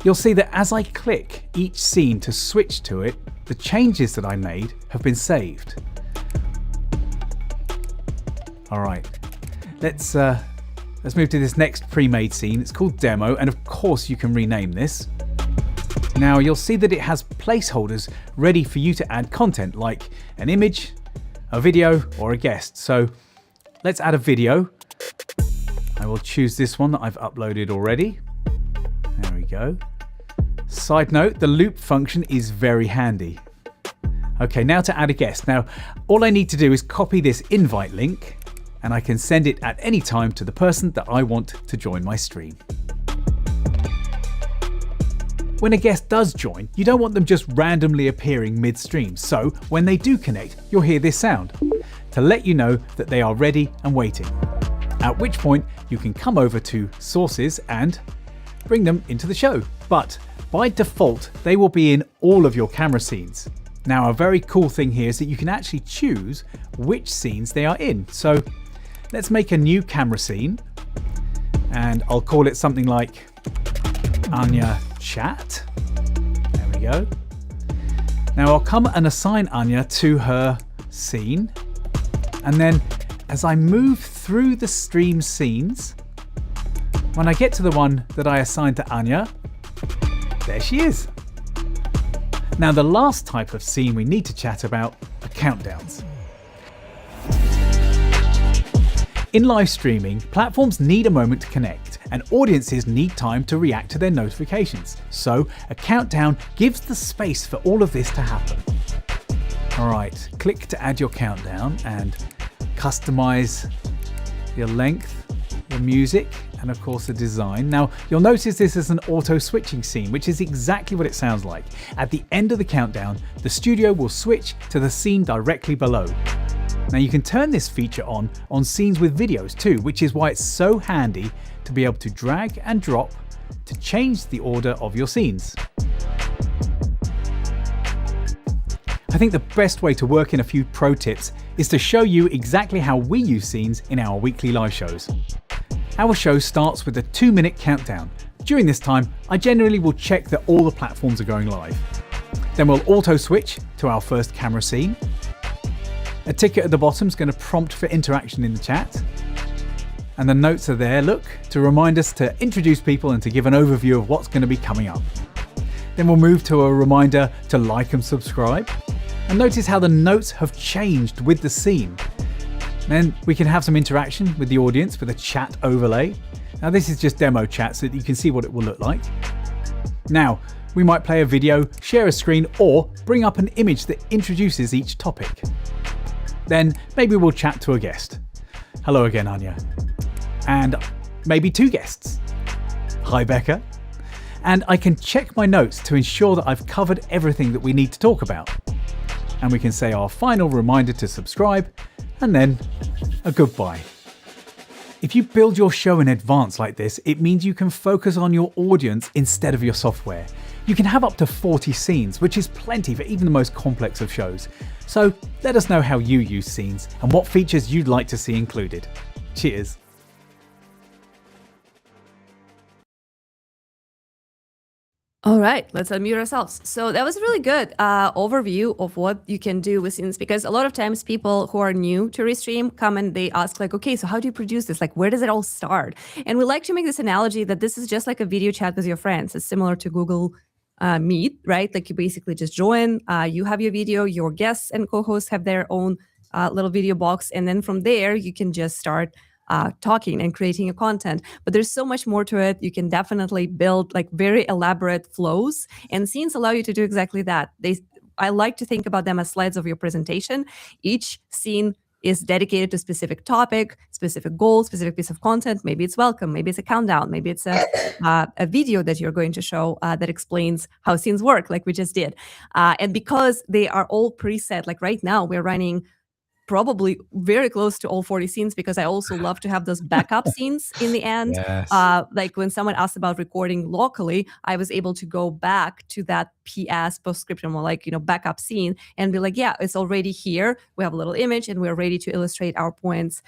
you'll see that as I click each scene to switch to it, the changes that I made have been saved. All right, let's move to this next pre-made scene. It's called Demo, and of course you can rename this. Now you'll see that it has placeholders ready for you to add content like an image, a video, or a guest. So let's add a video. I will choose this one that I've uploaded already. There we go. Side note, the loop function is very handy. Okay, now to add a guest. Now, all I need to do is copy this invite link, and I can send it at any time to the person that I want to join my stream. When a guest does join, you don't want them just randomly appearing mid-stream, so when they do connect, you'll hear this sound to let you know that they are ready and waiting. At which point, you can come over to Sources and bring them into the show. But by default, they will be in all of your camera scenes. Now, a very cool thing here is that you can actually choose which scenes they are in. So let's make a new camera scene, and I'll call it something like Anya Chat. There we go. Now I'll come and assign Anya to her scene, and then as I move through the stream scenes, when I get to the one that I assigned to Anya, there she is. Now the last type of scene we need to chat about are countdowns. In live streaming, platforms need a moment to connect, and audiences need time to react to their notifications. So a countdown gives the space for all of this to happen. All right, click to add your countdown and customize your length, your music, and of course the design. Now you'll notice this is an auto switching scene, which is exactly what it sounds like. At the end of the countdown, the studio will switch to the scene directly below. Now you can turn this feature on scenes with videos too, which is why it's so handy to be able to drag and drop to change the order of your scenes. I think the best way to work in a few pro tips is to show you exactly how we use scenes in our weekly live shows. Our show starts with a 2-minute countdown. During this time, I generally will check that all the platforms are going live. Then we'll auto switch to our first camera scene. A ticket at the bottom is going to prompt for interaction in the chat. And the notes are there, look, to remind us to introduce people and to give an overview of what's going to be coming up. Then we'll move to a reminder to like and subscribe. And notice how the notes have changed with the scene. Then we can have some interaction with the audience with a chat overlay. Now this is just demo chat so that you can see what it will look like. Now, we might play a video, share a screen, or bring up an image that introduces each topic. Then maybe we'll chat to a guest. Hello again, Anya. And maybe 2 guests. Hi, Becca. And I can check my notes to ensure that I've covered everything that we need to talk about. And we can say our final reminder to subscribe, and then a goodbye. If you build your show in advance like this, it means you can focus on your audience instead of your software. You can have up to 40 scenes, which is plenty for even the most complex of shows. So let us know how you use scenes and what features you'd like to see included. Cheers. All right, let's unmute ourselves. So that was a really good overview of what you can do with scenes, because a lot of times people who are new to Restream come and they ask like, okay, so how do you produce this? Like, where does it all start? And we like to make this analogy that this is just like a video chat with your friends. It's similar to Google Meet, right? Like you basically just join, you have your video, your guests and co-hosts have their own little video box. And then from there, you can just start talking and creating your content. But there's so much more to it. You can definitely build like very elaborate flows, and scenes allow you to do exactly that. I like to think about them as slides of your presentation. Each scene is dedicated to a specific topic, specific goal, specific piece of content. Maybe it's welcome, maybe it's a countdown, maybe it's a video that you're going to show that explains how scenes work, like we just did. And because they are all preset, like right now we're running probably very close to all 40 scenes, because I also love to have those backup scenes in the end. Yes. Like when someone asked about recording locally, I was able to go back to that PS postscriptum, or like, backup scene, and be like, yeah, it's already here. We have a little image and we're ready to illustrate our points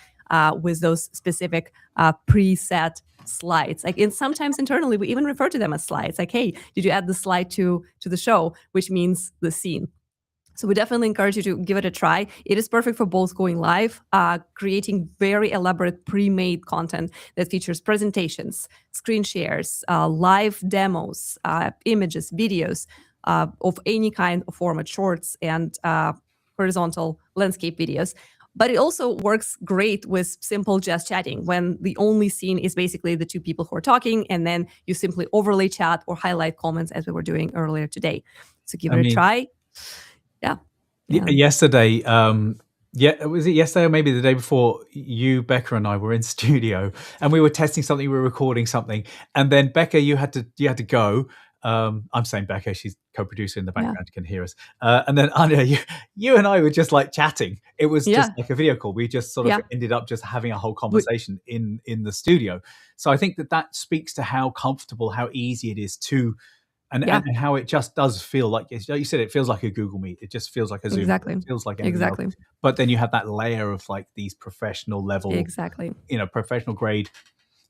with those specific preset slides. And sometimes internally we even refer to them as slides. Like, hey, did you add the slide to the show, which means the scene. So we definitely encourage you to give it a try. It is perfect for both going live, creating very elaborate pre-made content that features presentations, screen shares, live demos, images, videos of any kind of format, shorts and horizontal landscape videos. But it also works great with simple just chatting, when the only scene is basically the 2 people who are talking, and then you simply overlay chat or highlight comments as we were doing earlier today. So give it a try. Yeah. Yesterday, was it yesterday or maybe the day before, you, Becca, and I were in studio and we were testing something, we were recording something, and then Becca, you had to go. I'm saying Becca, she's co-producer in the background, you can hear us. And then Anya, you and I were just like chatting. It was just like a video call. We just sort of ended up just having a whole conversation in the studio. So I think that speaks to how comfortable, how easy it is to. And how it just does feel like you said, it feels like a Google Meet. It just feels like a Zoom. Exactly. It feels like exactly. Else. But then you have that layer of like these professional level, professional grade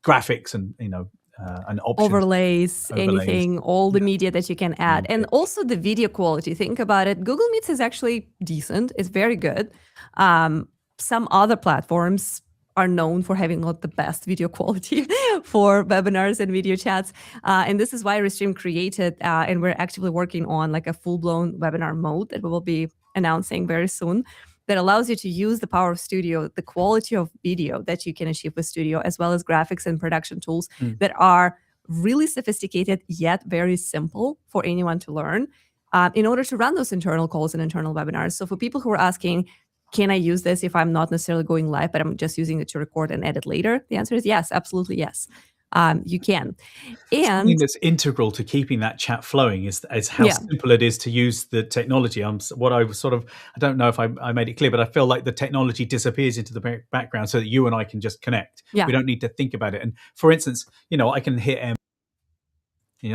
graphics and and options, overlays, anything, all the media that you can add, and also the video quality. Think about it. Google Meets is actually decent. It's very good. Some other platforms are known for having not the best video quality for webinars and video chats. And this is why Restream created, and we're actively working on like a full-blown webinar mode that we will be announcing very soon, that allows you to use the power of Studio, the quality of video that you can achieve with Studio, as well as graphics and production tools that are really sophisticated, yet very simple for anyone to learn, in order to run those internal calls and internal webinars. So for people who are asking, can I use this if I'm not necessarily going live, but I'm just using it to record and edit later? The answer is yes, absolutely yes. you can. Something And that's integral to keeping that chat flowing is how simple it is to use the technology. I don't know if I made it clear, but I feel like the technology disappears into the background so that you and I can just connect. We don't need to think about it. And for instance, I can hit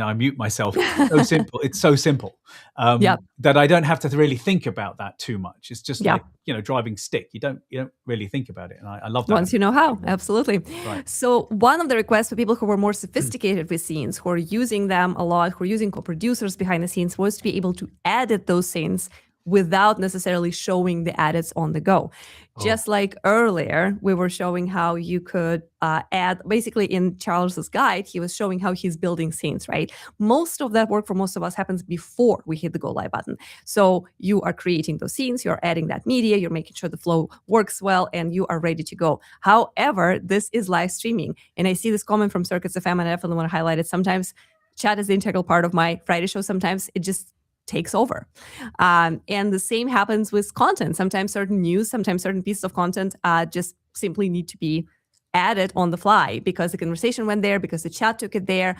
I mute myself. So simple. It's so simple that I don't have to really think about that too much. It's just like driving stick. You don't really think about it, and I love that. Once you know how, absolutely. Right. So one of the requests for people who were more sophisticated with scenes, who are using them a lot, who are using co-producers behind the scenes, was to be able to edit those scenes without necessarily showing the edits on the go. Just like earlier, we were showing how you could add, basically in Charles's guide, he was showing how he's building scenes, right? Most of that work for most of us happens before we hit the go live button. So you are creating those scenes, you're adding that media, you're making sure the flow works well, and you are ready to go. However, this is live streaming. And I see this comment from Circuits FM, and I definitely want to highlight it. Sometimes chat is the integral part of my Friday show. Sometimes it just takes over. And the same happens with content. Sometimes certain news, sometimes certain pieces of content just simply need to be added on the fly because the conversation went there, because the chat took it there,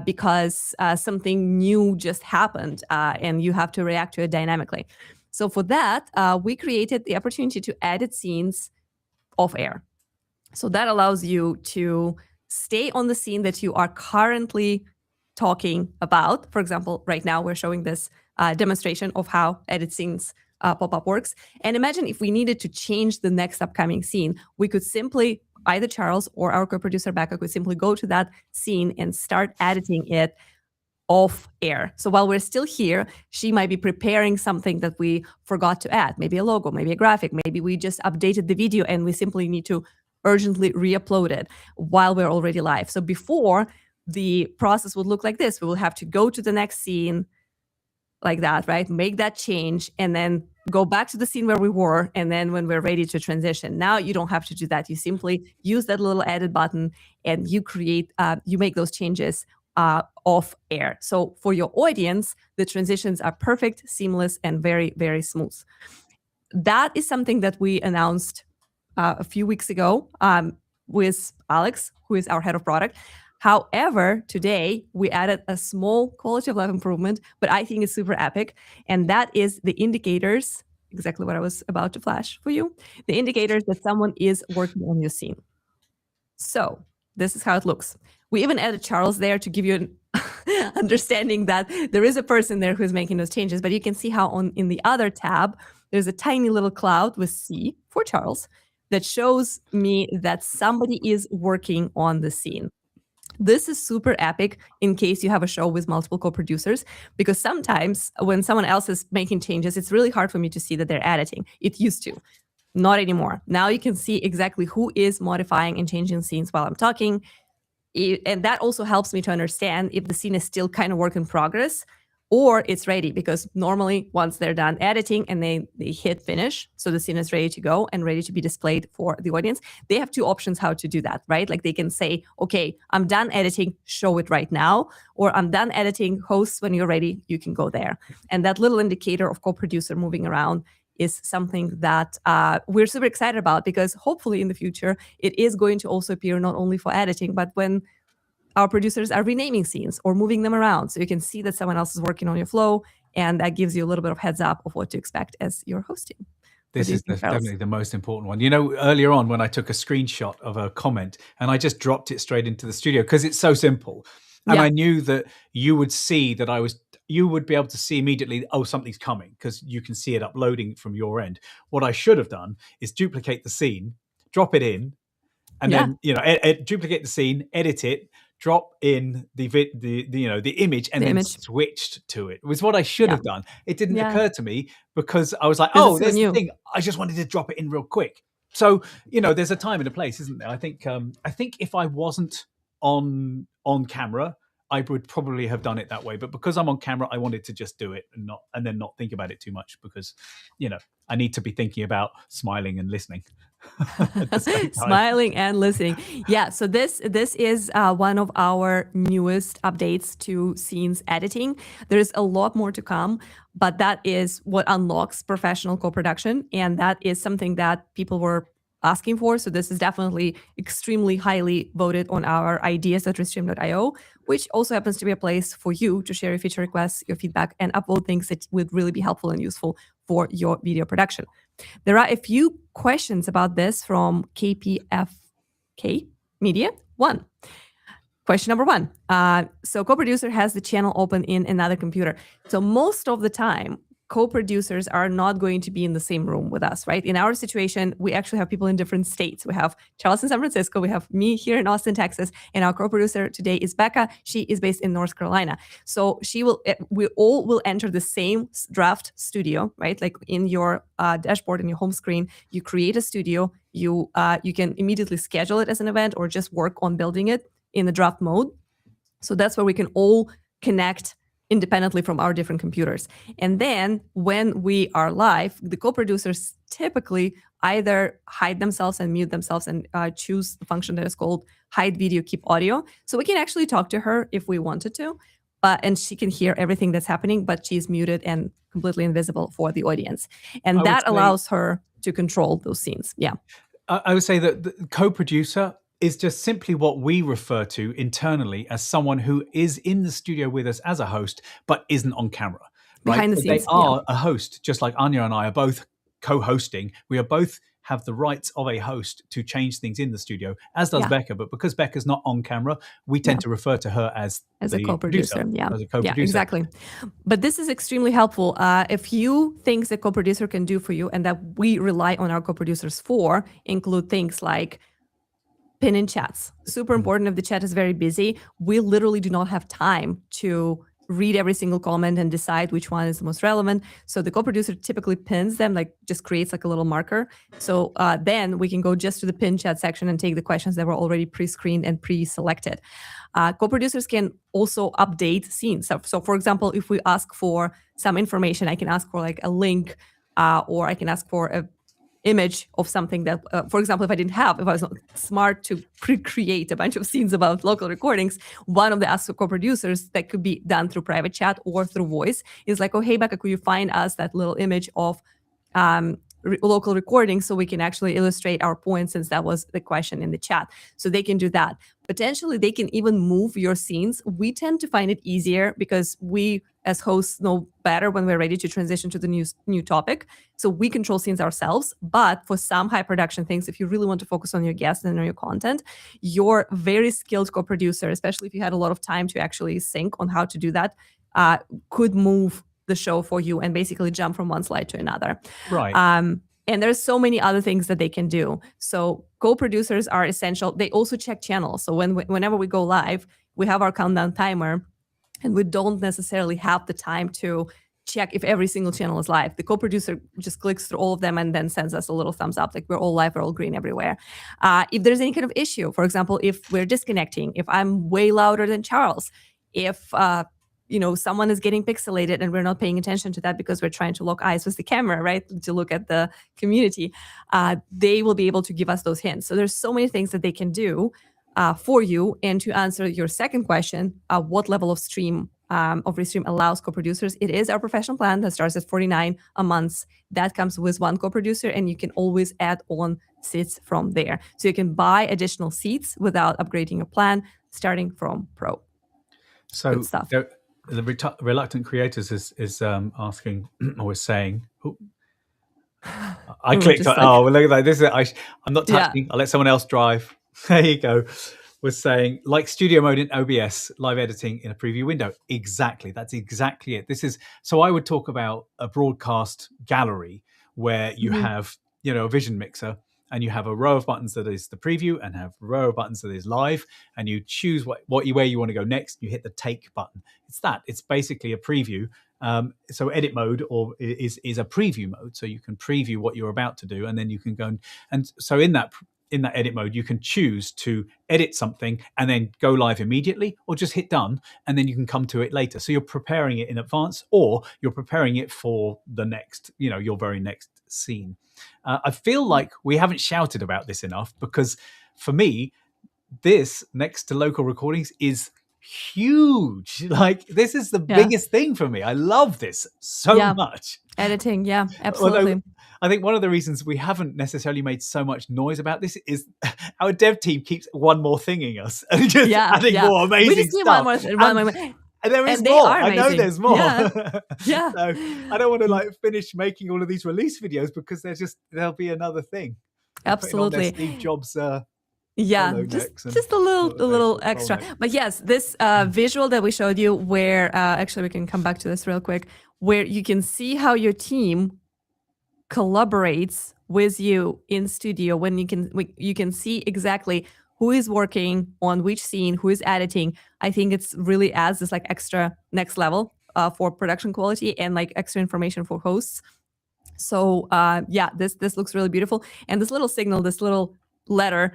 because something new just happened and you have to react to it dynamically. So for that, we created the opportunity to edit scenes off air. So that allows you to stay on the scene that you are currently talking about. For example, right now we're showing this demonstration of how edit scenes pop-up works. And imagine if we needed to change the next upcoming scene, we could simply, either Charles or our co-producer Becca could simply go to that scene and start editing it off air. So while we're still here, she might be preparing something that we forgot to add, maybe a logo, maybe a graphic, maybe we just updated the video and we simply need to urgently re-upload it while we're already live. So before, the process would look like this. We will have to go to the next scene like that, right? Make that change and then go back to the scene where we were. And then when we're ready to transition, now you don't have to do that. You simply use that little edit button and you make those changes off air. So for your audience, the transitions are perfect, seamless, and very, very smooth. That is something that we announced a few weeks ago with Alex, who is our head of product. However, today we added a small quality of life improvement, but I think it's super epic. And that is the indicators, exactly what I was about to flash for you, the indicators that someone is working on your scene. So this is how it looks. We even added Charles there to give you an understanding that there is a person there who's making those changes, but you can see how in the other tab, there's a tiny little cloud with C for Charles that shows me that somebody is working on the scene. This is super epic in case you have a show with multiple co-producers, because sometimes when someone else is making changes, it's really hard for me to see that they're editing. It used to, not anymore. Now you can see exactly who is modifying and changing scenes while I'm talking. And that also helps me to understand if the scene is still kind of work in progress or it's ready, because normally once they're done editing and they hit finish, so the scene is ready to go and ready to be displayed for the audience, they have two options how to do that, right? Like they can say, okay, I'm done editing, show it right now, or I'm done editing, hosts, when you're ready, you can go there. And that little indicator of co-producer moving around is something that we're super excited about, because hopefully in the future, it is going to also appear not only for editing, but when our producers are renaming scenes or moving them around. So you can see that someone else is working on your flow, and that gives you a little bit of heads up of what to expect as you're hosting. This is definitely the most important one. Earlier on when I took a screenshot of a comment and I just dropped it straight into the studio because it's so simple. And I knew that you would see that you would be able to see immediately, oh, something's coming, because you can see it uploading from your end. What I should have done is duplicate the scene, drop it in, and then, duplicate the scene, edit it, drop in the image, and then switched to it. It was what I should have done. It didn't occur to me because I was like, oh, there's the thing. I just wanted to drop it in real quick. So, there's a time and a place, isn't there? I think if I wasn't on camera, I would probably have done it that way. But because I'm on camera, I wanted to just do it and then not think about it too much, because, I need to be thinking about smiling and listening. Smiling and listening. Yeah. So this is one of our newest updates to scenes editing. There's a lot more to come, but that is what unlocks professional co-production. And that is something that people were asking for. So this is definitely extremely highly voted on our ideas at Restream.io, which also happens to be a place for you to share your feature requests, your feedback, and upvote things that would really be helpful and useful for your video production. There are a few questions about this from KPFK Media 1. Question number 1. So co-producer has the channel open in another computer. So most of the time, co-producers are not going to be in the same room with us, right? In our situation, we actually have people in different states. We have Charles in San Francisco, we have me here in Austin, Texas, and our co-producer today is Becca. She is based in North Carolina. So we all will enter the same draft studio, right? Like in your dashboard, in your home screen, you create a studio, you can immediately schedule it as an event or just work on building it in the draft mode. So that's where we can all connect independently from our different computers. And then when we are live, the co-producers typically either hide themselves and mute themselves and choose the function that is called hide video, keep audio. So we can actually talk to her if we wanted to, and she can hear everything that's happening, but she's muted and completely invisible for the audience. And that allows her to control those scenes. Yeah. I would say that the co-producer is just simply what we refer to internally as someone who is in the studio with us as a host, but isn't on camera. Right? Behind the scenes. They are a host, just like Anya and I are both co-hosting. We are both have the rights of a host to change things in the studio, as does Becca. But because Becca's not on camera, we tend to refer to her as a co-producer. As a co-producer. Yeah, exactly. But this is extremely helpful. A few things a co-producer can do for you and that we rely on our co-producers for include things like pin in chats. Super important if the chat is very busy. We literally do not have time to read every single comment and decide which one is the most relevant. So the co-producer typically pins them, like just creates like a little marker. So then we can go just to the pin chat section and take the questions that were already pre-screened and pre-selected. Co-producers can also update scenes. So for example, if we ask for some information, I can ask for like a link or I can ask for a image of something that, for example, if I was not smart to pre-create a bunch of scenes about local recordings, one of the Ask co-producers that could be done through private chat or through voice is like, oh, hey, Becca, could you find us that little image of local recordings so we can actually illustrate our point, since that was the question in the chat. So they can do that. Potentially, they can even move your scenes. We tend to find it easier because we, as hosts, know better when we're ready to transition to the new topic. So we control scenes ourselves. But for some high production things, if you really want to focus on your guests and on your content, your very skilled co-producer, especially if you had a lot of time to actually think on how to do that, could move the show for you and basically jump from one slide to another. Right. And there's so many other things that they can do. So co-producers are essential. They also check channels. So whenever we go live, we have our countdown timer, and we don't necessarily have the time to check if every single channel is live. The co-producer just clicks through all of them and then sends us a little thumbs up, like we're all live, we're all green everywhere. If there's any kind of issue, for example, if we're disconnecting, if I'm way louder than Charles, if someone is getting pixelated and we're not paying attention to that because we're trying to lock eyes with the camera, right, to look at the community, they will be able to give us those hints. So there's so many things that they can do for you. And to answer your second question, what level of stream of Restream allows co-producers? It is our professional plan that starts at $49 a month. That comes with one co-producer, and you can always add on seats from there. So you can buy additional seats without upgrading your plan, starting from Pro. So the Reluctant Creators is asking or is saying, I clicked on, well, look at that. This is I'm not touching. I'll let someone else drive. There you go. Was saying, like studio mode in OBS, live editing in a preview window. Exactly. That's exactly it. So I would talk about a broadcast gallery where you have, a vision mixer, and you have a row of buttons that is the preview and have a row of buttons that is live, and you choose where you want to go next. You hit the take button. It's basically a preview. So edit mode is a preview mode. So you can preview what you're about to do, and then you can go and so in that edit mode, you can choose to edit something and then go live immediately, or just hit done and then you can come to it later. So you're preparing it in advance, or you're preparing it for the next, your very next scene. I feel like we haven't shouted about this enough, because for me, this next to local recordings is huge. Like, this is the biggest thing for me. I love this so much. Editing, yeah, absolutely. Although, I think one of the reasons we haven't necessarily made so much noise about this is our dev team keeps one more thinging us and just adding more amazing we just stuff. One more. And there is and more. I know there's more. Yeah. So I don't want to finish making all of these release videos because there'll be another thing. Absolutely. Steve Jobs. Just a little extra. But yes, this visual that we showed you, where actually we can come back to this real quick, where you can see how your team collaborates with you in studio, when you can see exactly who is working on which scene, who is editing. I think it's really adds this like extra next level for production quality and like extra information for hosts. So this looks really beautiful. And this little signal, this little letter,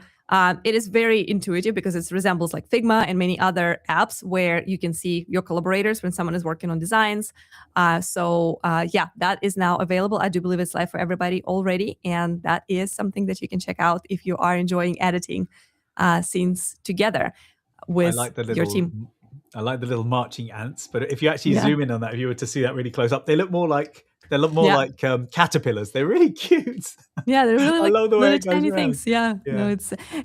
it is very intuitive because it resembles like Figma and many other apps where you can see your collaborators when someone is working on designs. That is now available. I do believe it's live for everybody already. And that is something that you can check out if you are enjoying editing scenes together with your team. I like the little marching ants, but if you actually zoom in on that, if you were to see that really close up, they look more like like caterpillars. They're really cute. Yeah, they're really like little tiny things. Yeah. No,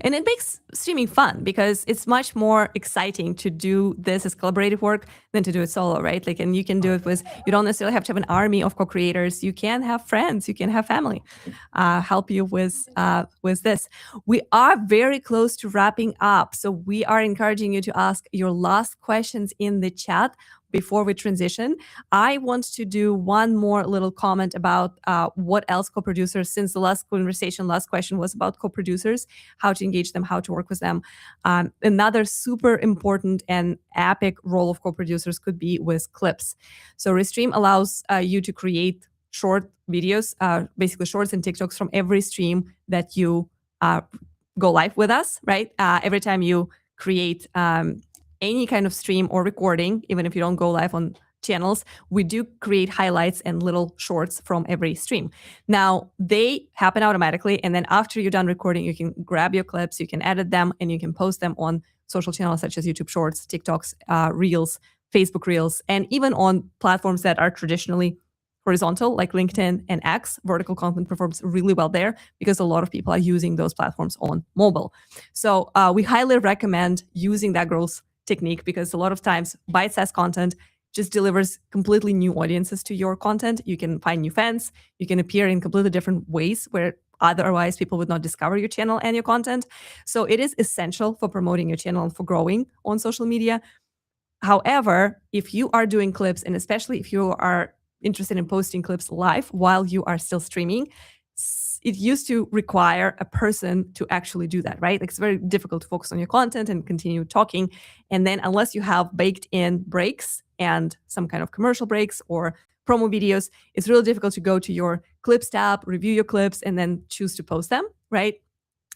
and it makes streaming fun because it's much more exciting to do this as collaborative work than to do it solo, right? Like, and you can do it with, you don't necessarily have to have an army of co-creators. You can have friends, you can have family help you with this. We are very close to wrapping up, so we are encouraging you to ask your last questions in the chat before we transition. I want to do one more little comment about what else co-producers, since the last question was about co-producers, how to engage them, how to work with them. Another super important and epic role of co-producers could be with clips. So Restream allows you to create short videos, basically shorts and TikToks from every stream that you go live with us, right? Every time you create any kind of stream or recording, even if you don't go live on channels, we do create highlights and little shorts from every stream. Now, they happen automatically, and then after you're done recording, you can grab your clips, you can edit them, and you can post them on social channels such as YouTube Shorts, TikToks, Reels, Facebook Reels, and even on platforms that are traditionally horizontal, like LinkedIn and X. Vertical content performs really well there because a lot of people are using those platforms on mobile. So we highly recommend using that growth technique because a lot of times bite-sized content just delivers completely new audiences to your content. You can find new fans. You can appear in completely different ways where otherwise people would not discover your channel and your content. So it is essential for promoting your channel and for growing on social media. However, if you are doing clips, and especially if you are interested in posting clips live while you are still streaming, it used to require a person to actually do that, right? Like it's very difficult to focus on your content and continue talking. And then unless you have baked in breaks and some kind of commercial breaks or promo videos, it's really difficult to go to your clips tab, review your clips, and then choose to post them, right?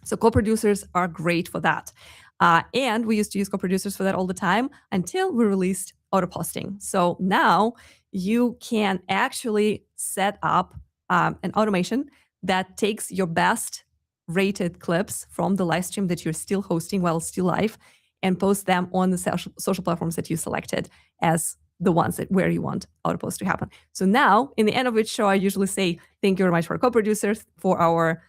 So co-producers are great for that. And we used to use co-producers for that all the time until we released auto-posting. So now you can actually set up an automation that takes your best rated clips from the live stream that you're still hosting while still live and post them on the social platforms that you selected as the ones where you want auto-post to happen. So now, in the end of each show, I usually say, thank you very much for co-producers, for our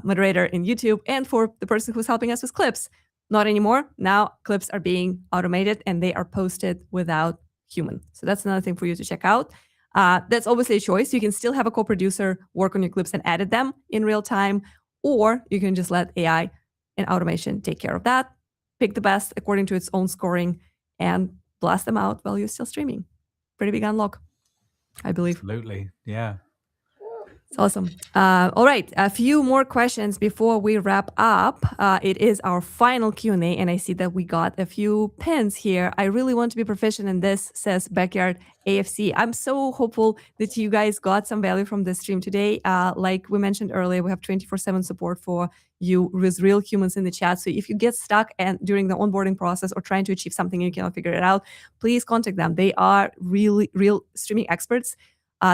moderator in YouTube, and for the person who's helping us with clips. Not anymore. Now clips are being automated and they are posted without human. So that's another thing for you to check out. That's obviously a choice. You can still have a co-producer work on your clips and edit them in real time, or you can just let AI and automation take care of that, pick the best according to its own scoring, and blast them out while you're still streaming. Pretty big unlock, I believe. Absolutely, yeah. It's awesome. All right, a few more questions before we wrap up. It is our final Q&A, and I see that we got a few pins here. I really want to be proficient in this, says Backyard AFC. I'm so hopeful that you guys got some value from this stream today. Like we mentioned earlier, we have 24/7 support for you with real humans in the chat. So if you get stuck and during the onboarding process or trying to achieve something and you cannot figure it out, please contact them. They are really real streaming experts.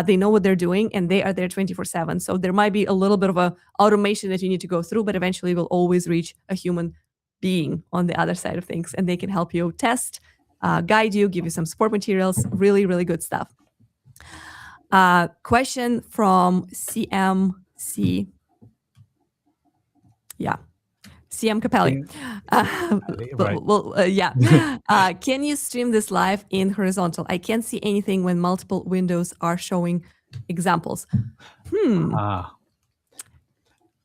They know what they're doing and they are there 24/7. So there might be a little bit of a automation that you need to go through, but eventually you'll always reach a human being on the other side of things, and they can help you test, guide you, give you some support materials, really, really good stuff. Question from CMC. Yeah. CM Capelli. Right. Can you stream this live in horizontal? I can't see anything when multiple windows are showing examples.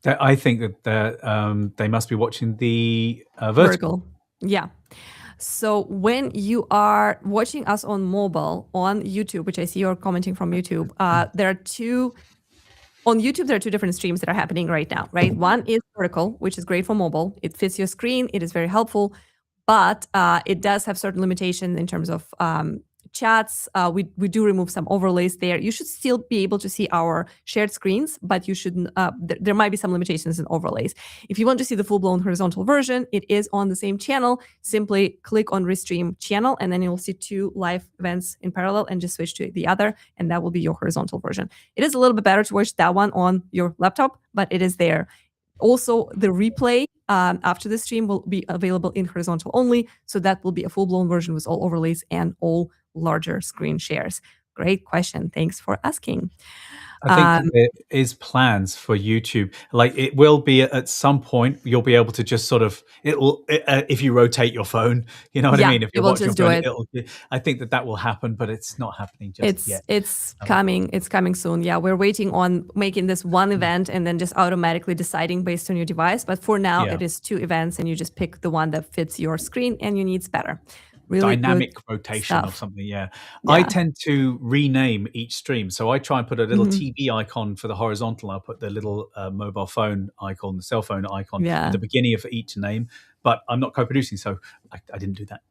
I think that they must be watching the vertical. Yeah. So when you are watching us on mobile on YouTube, which I see you're commenting from YouTube, there are two. On YouTube, there are two different streams that are happening right now, right? One is vertical, which is great for mobile. It fits your screen. It is very helpful, but it does have certain limitations in terms of chats. We do remove some overlays there. You should still be able to see our shared screens, but you shouldn't. There might be some limitations in overlays. If you want to see the full-blown horizontal version, it is on the same channel. Simply click on Restream channel, and then you'll see two live events in parallel, and just switch to the other, and that will be your horizontal version. It is a little bit better to watch that one on your laptop, but it is there. Also, the replay after the stream will be available in horizontal only, so that will be a full-blown version with all overlays and all larger screen shares. Great question. Thanks for asking. I think there is plans for YouTube. Like it will be at some point, you'll be able to just sort of, if you rotate your phone, you know what I mean? If you watch your phone, I think that will happen, but it's not happening just yet. It's coming. It's coming soon. Yeah, we're waiting on making this one event and then just automatically deciding based on your device. But for now, it is two events, and you just pick the one that fits your screen and your needs better. Really dynamic rotation of something. I tend to rename each stream, so I try and put a little TV icon for the horizontal. I'll put the little mobile phone icon, the cell phone icon at the beginning of each name, but I'm not co-producing, so I didn't do that.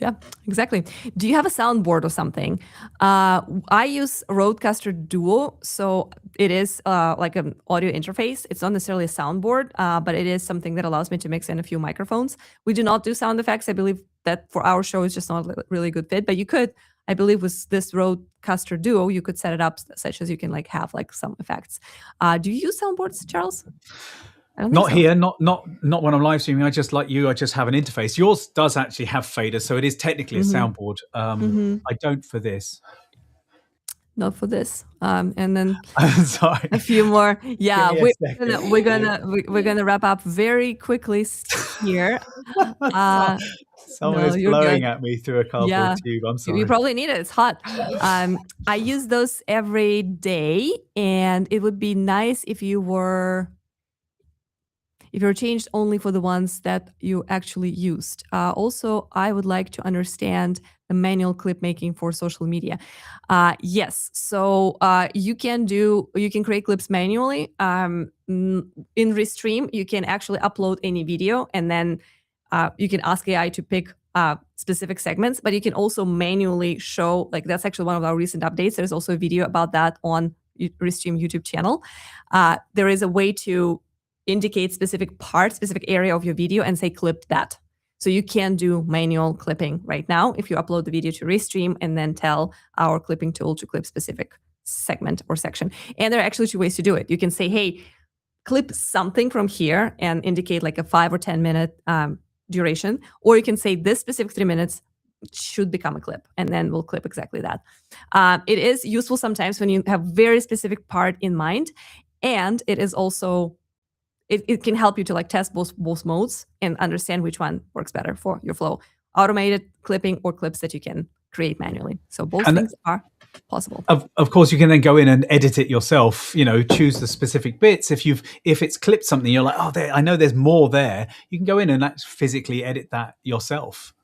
Yeah, exactly. Do you have a soundboard or something? I use Rodecaster Duo, so it is like an audio interface. It's not necessarily a soundboard, but it is something that allows me to mix in a few microphones. We do not do sound effects. I believe that for our show is just not a really good fit, but you could, I believe with this Rodecaster Duo, you could set it up such as you can like have like some effects. Do you use soundboards, Charles? Not here, not when I'm live streaming. I just like you. I just have an interface. Yours does actually have faders, so it is technically a soundboard. I don't for this. Not for this. And then sorry, a few more. Yeah, we're gonna wrap up very quickly here. Someone is blowing at me through a cardboard tube. I'm sorry. You probably need it. It's hot. I use those every day, and it would be nice if you were changed only for the ones that you actually used. Also, I would like to understand the manual clip making for social media. Yes, so you can create clips manually. In Restream, you can actually upload any video, and then you can ask AI to pick specific segments, but you can also manually show, like that's actually one of our recent updates. There's also a video about that on Restream YouTube channel. There is a way to indicate specific area of your video and say clip that. So you can do manual clipping right now if you upload the video to Restream and then tell our clipping tool to clip specific segment or section. And there are actually two ways to do it. You can say, hey, clip something from here and indicate like a 5 or 10 minute duration, or you can say this specific 3 minutes should become a clip, and then we'll clip exactly that. It is useful sometimes when you have very specific part in mind, and it is also it can help you to like test both modes and understand which one works better for your flow. Automated clipping or clips that you can create manually. So both things are possible. Of course, you can then go in and edit it yourself. Choose the specific bits. If it's clipped something, you're like, oh, I know there's more there. You can go in and actually physically edit that yourself.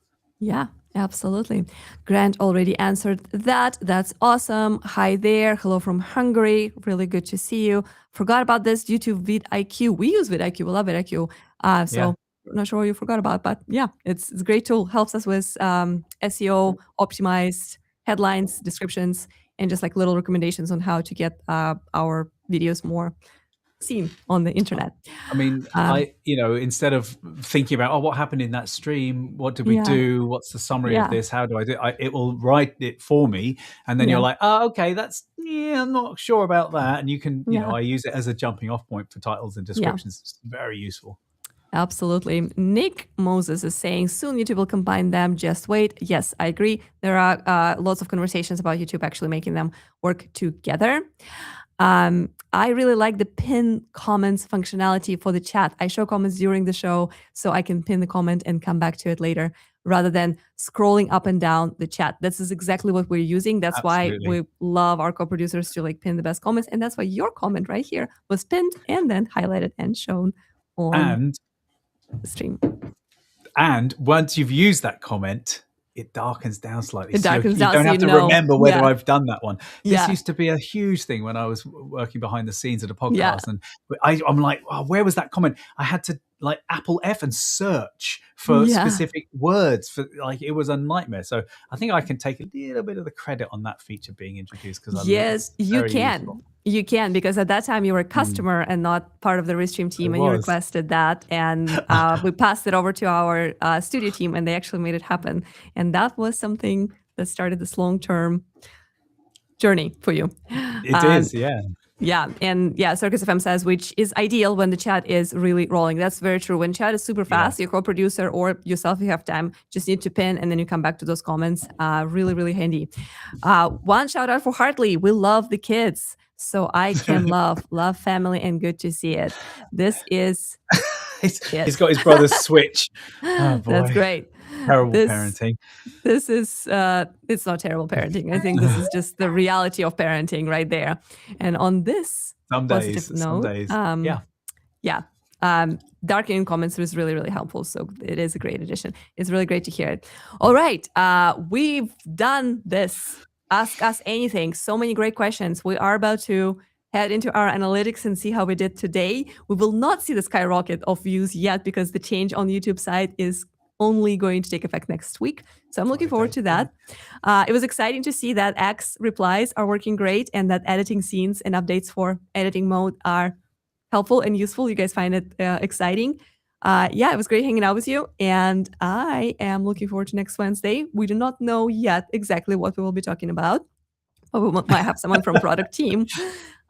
Yeah. Absolutely. Grant already answered that. That's awesome. Hi there. Hello from Hungary. Really good to see you. Forgot about this due to vidIQ. We use vidIQ. We love vidIQ. I'm not sure what you forgot about, but yeah, it's a great tool. Helps us with SEO, optimized headlines, descriptions, and just like little recommendations on how to get our videos more seen on the internet. I mean, instead of thinking about, what happened in that stream? What did we do? What's the summary of this? How do I do it? It will write it for me. And then you're like, okay, I'm not sure about that. And you can, I use it as a jumping off point for titles and descriptions. It's very useful. Absolutely. Nick Moses is saying, soon YouTube will combine them. Just wait. Yes, I agree. There are lots of conversations about YouTube actually making them work together. I really like the pin comments functionality for the chat. I show comments during the show so I can pin the comment and come back to it later rather than scrolling up and down the chat. This is exactly what we're using. That's Absolutely. why we love our co-producers to like pin the best comments. And that's why your comment right here was pinned and then highlighted and shown on the stream. And once you've used that comment, it darkens down slightly. It darkens down, so you don't have to remember whether I've done that one. This used to be a huge thing when I was working behind the scenes at a podcast. And I'm like, oh, where was that comment? I had to like Apple F and search for specific words. For like, it was a nightmare. So I think I can take a little bit of the credit on that feature being introduced. Because you can. Useful. You can, because at that time you were a customer and not part of the Restream team, and you requested that, and we passed it over to our studio team, and they actually made it happen. And that was something that started this long-term journey for you. It is, yeah. Yeah, and Circus FM says, which is ideal when the chat is really rolling. That's very true. When chat is super fast, your co-producer or yourself, you have time, just need to pin, and then you come back to those comments. Really, really handy. One shout out for Hartley. We love the kids. So I can love family, and good to see it. This is he's got his brother's Switch. Oh, boy. That's great. Terrible parenting. This is it's not terrible parenting. I think this is just the reality of parenting right there. And on this positive note, darkening comments was really, really helpful. So it is a great addition. It's really great to hear it. All right, we've done this. Ask us anything. So many great questions. We are about to head into our analytics and see how we did today. We will not see the skyrocket of views yet because the change on the YouTube side is only going to take effect next week. So I'm looking forward to that. It was exciting to see that X replies are working great and that editing scenes and updates for editing mode are helpful and useful. You guys find it exciting. It was great hanging out with you, and I am looking forward to next Wednesday. We do not know yet exactly what we will be talking about, but we might have someone from product team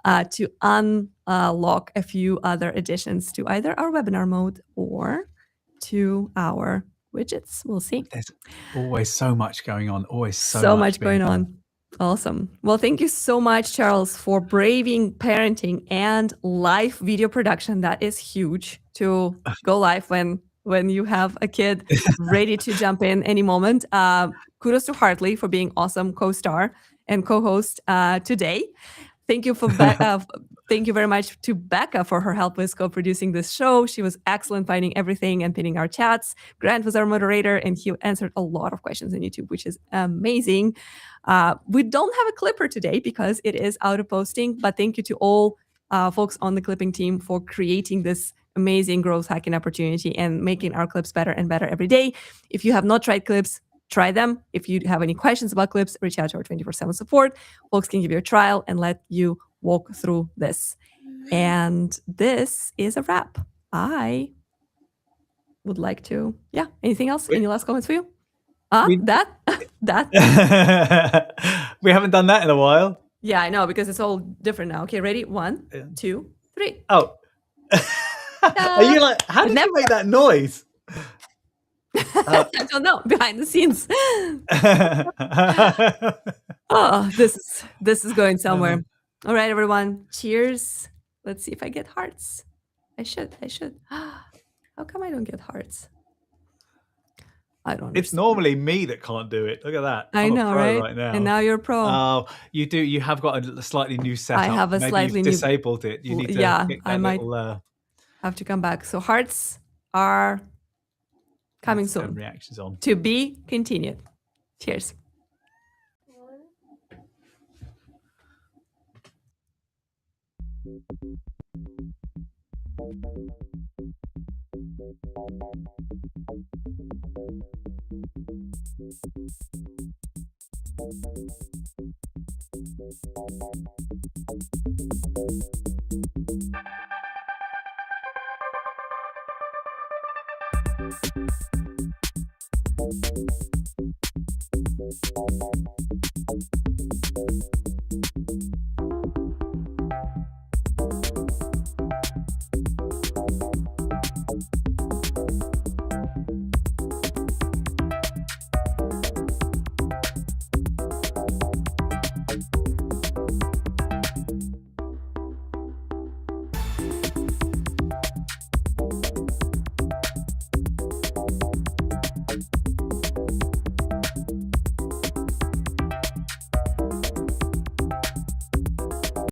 to unlock a few other additions to either our webinar mode or to our widgets. We'll see. There's always so much going on. Always so much going on. Awesome. Well, thank you so much, Charles, for braving parenting and live video production. That is huge to go live when you have a kid ready to jump in any moment. Kudos to Hartley for being awesome co-star and co-host today. Thank you thank you very much to Becca for her help with co-producing this show. She was excellent finding everything and pinning our chats. Grant was our moderator, and he answered a lot of questions on YouTube, which is amazing. We don't have a clipper today because it is out of posting, but thank you to all folks on the clipping team for creating this amazing growth hacking opportunity and making our clips better and better every day. If you have not tried clips, try them. If you have any questions about clips, reach out to our 24/7 support. Folks can give you a trial and let you walk through this. And this is a wrap. I would like to, anything else? Any last comments for you? That? We haven't done that in a while. Yeah, I know, because it's all different now. Okay, ready? 1, 2, 3. Oh. Are you like, how did you make that noise? I don't know, behind the scenes. Oh, this is going somewhere. All right, everyone. Cheers. Let's see if I get hearts. I should. How come I don't get hearts? I don't know. It's normally me that can't do it. Look at that. I know, right now. And now you're pro. Oh, you do. You have got a slightly new setup. I have a slightly new. Disabled it. You need to. I might have to come back. So hearts are coming soon. Reactions on. To be continued. Cheers.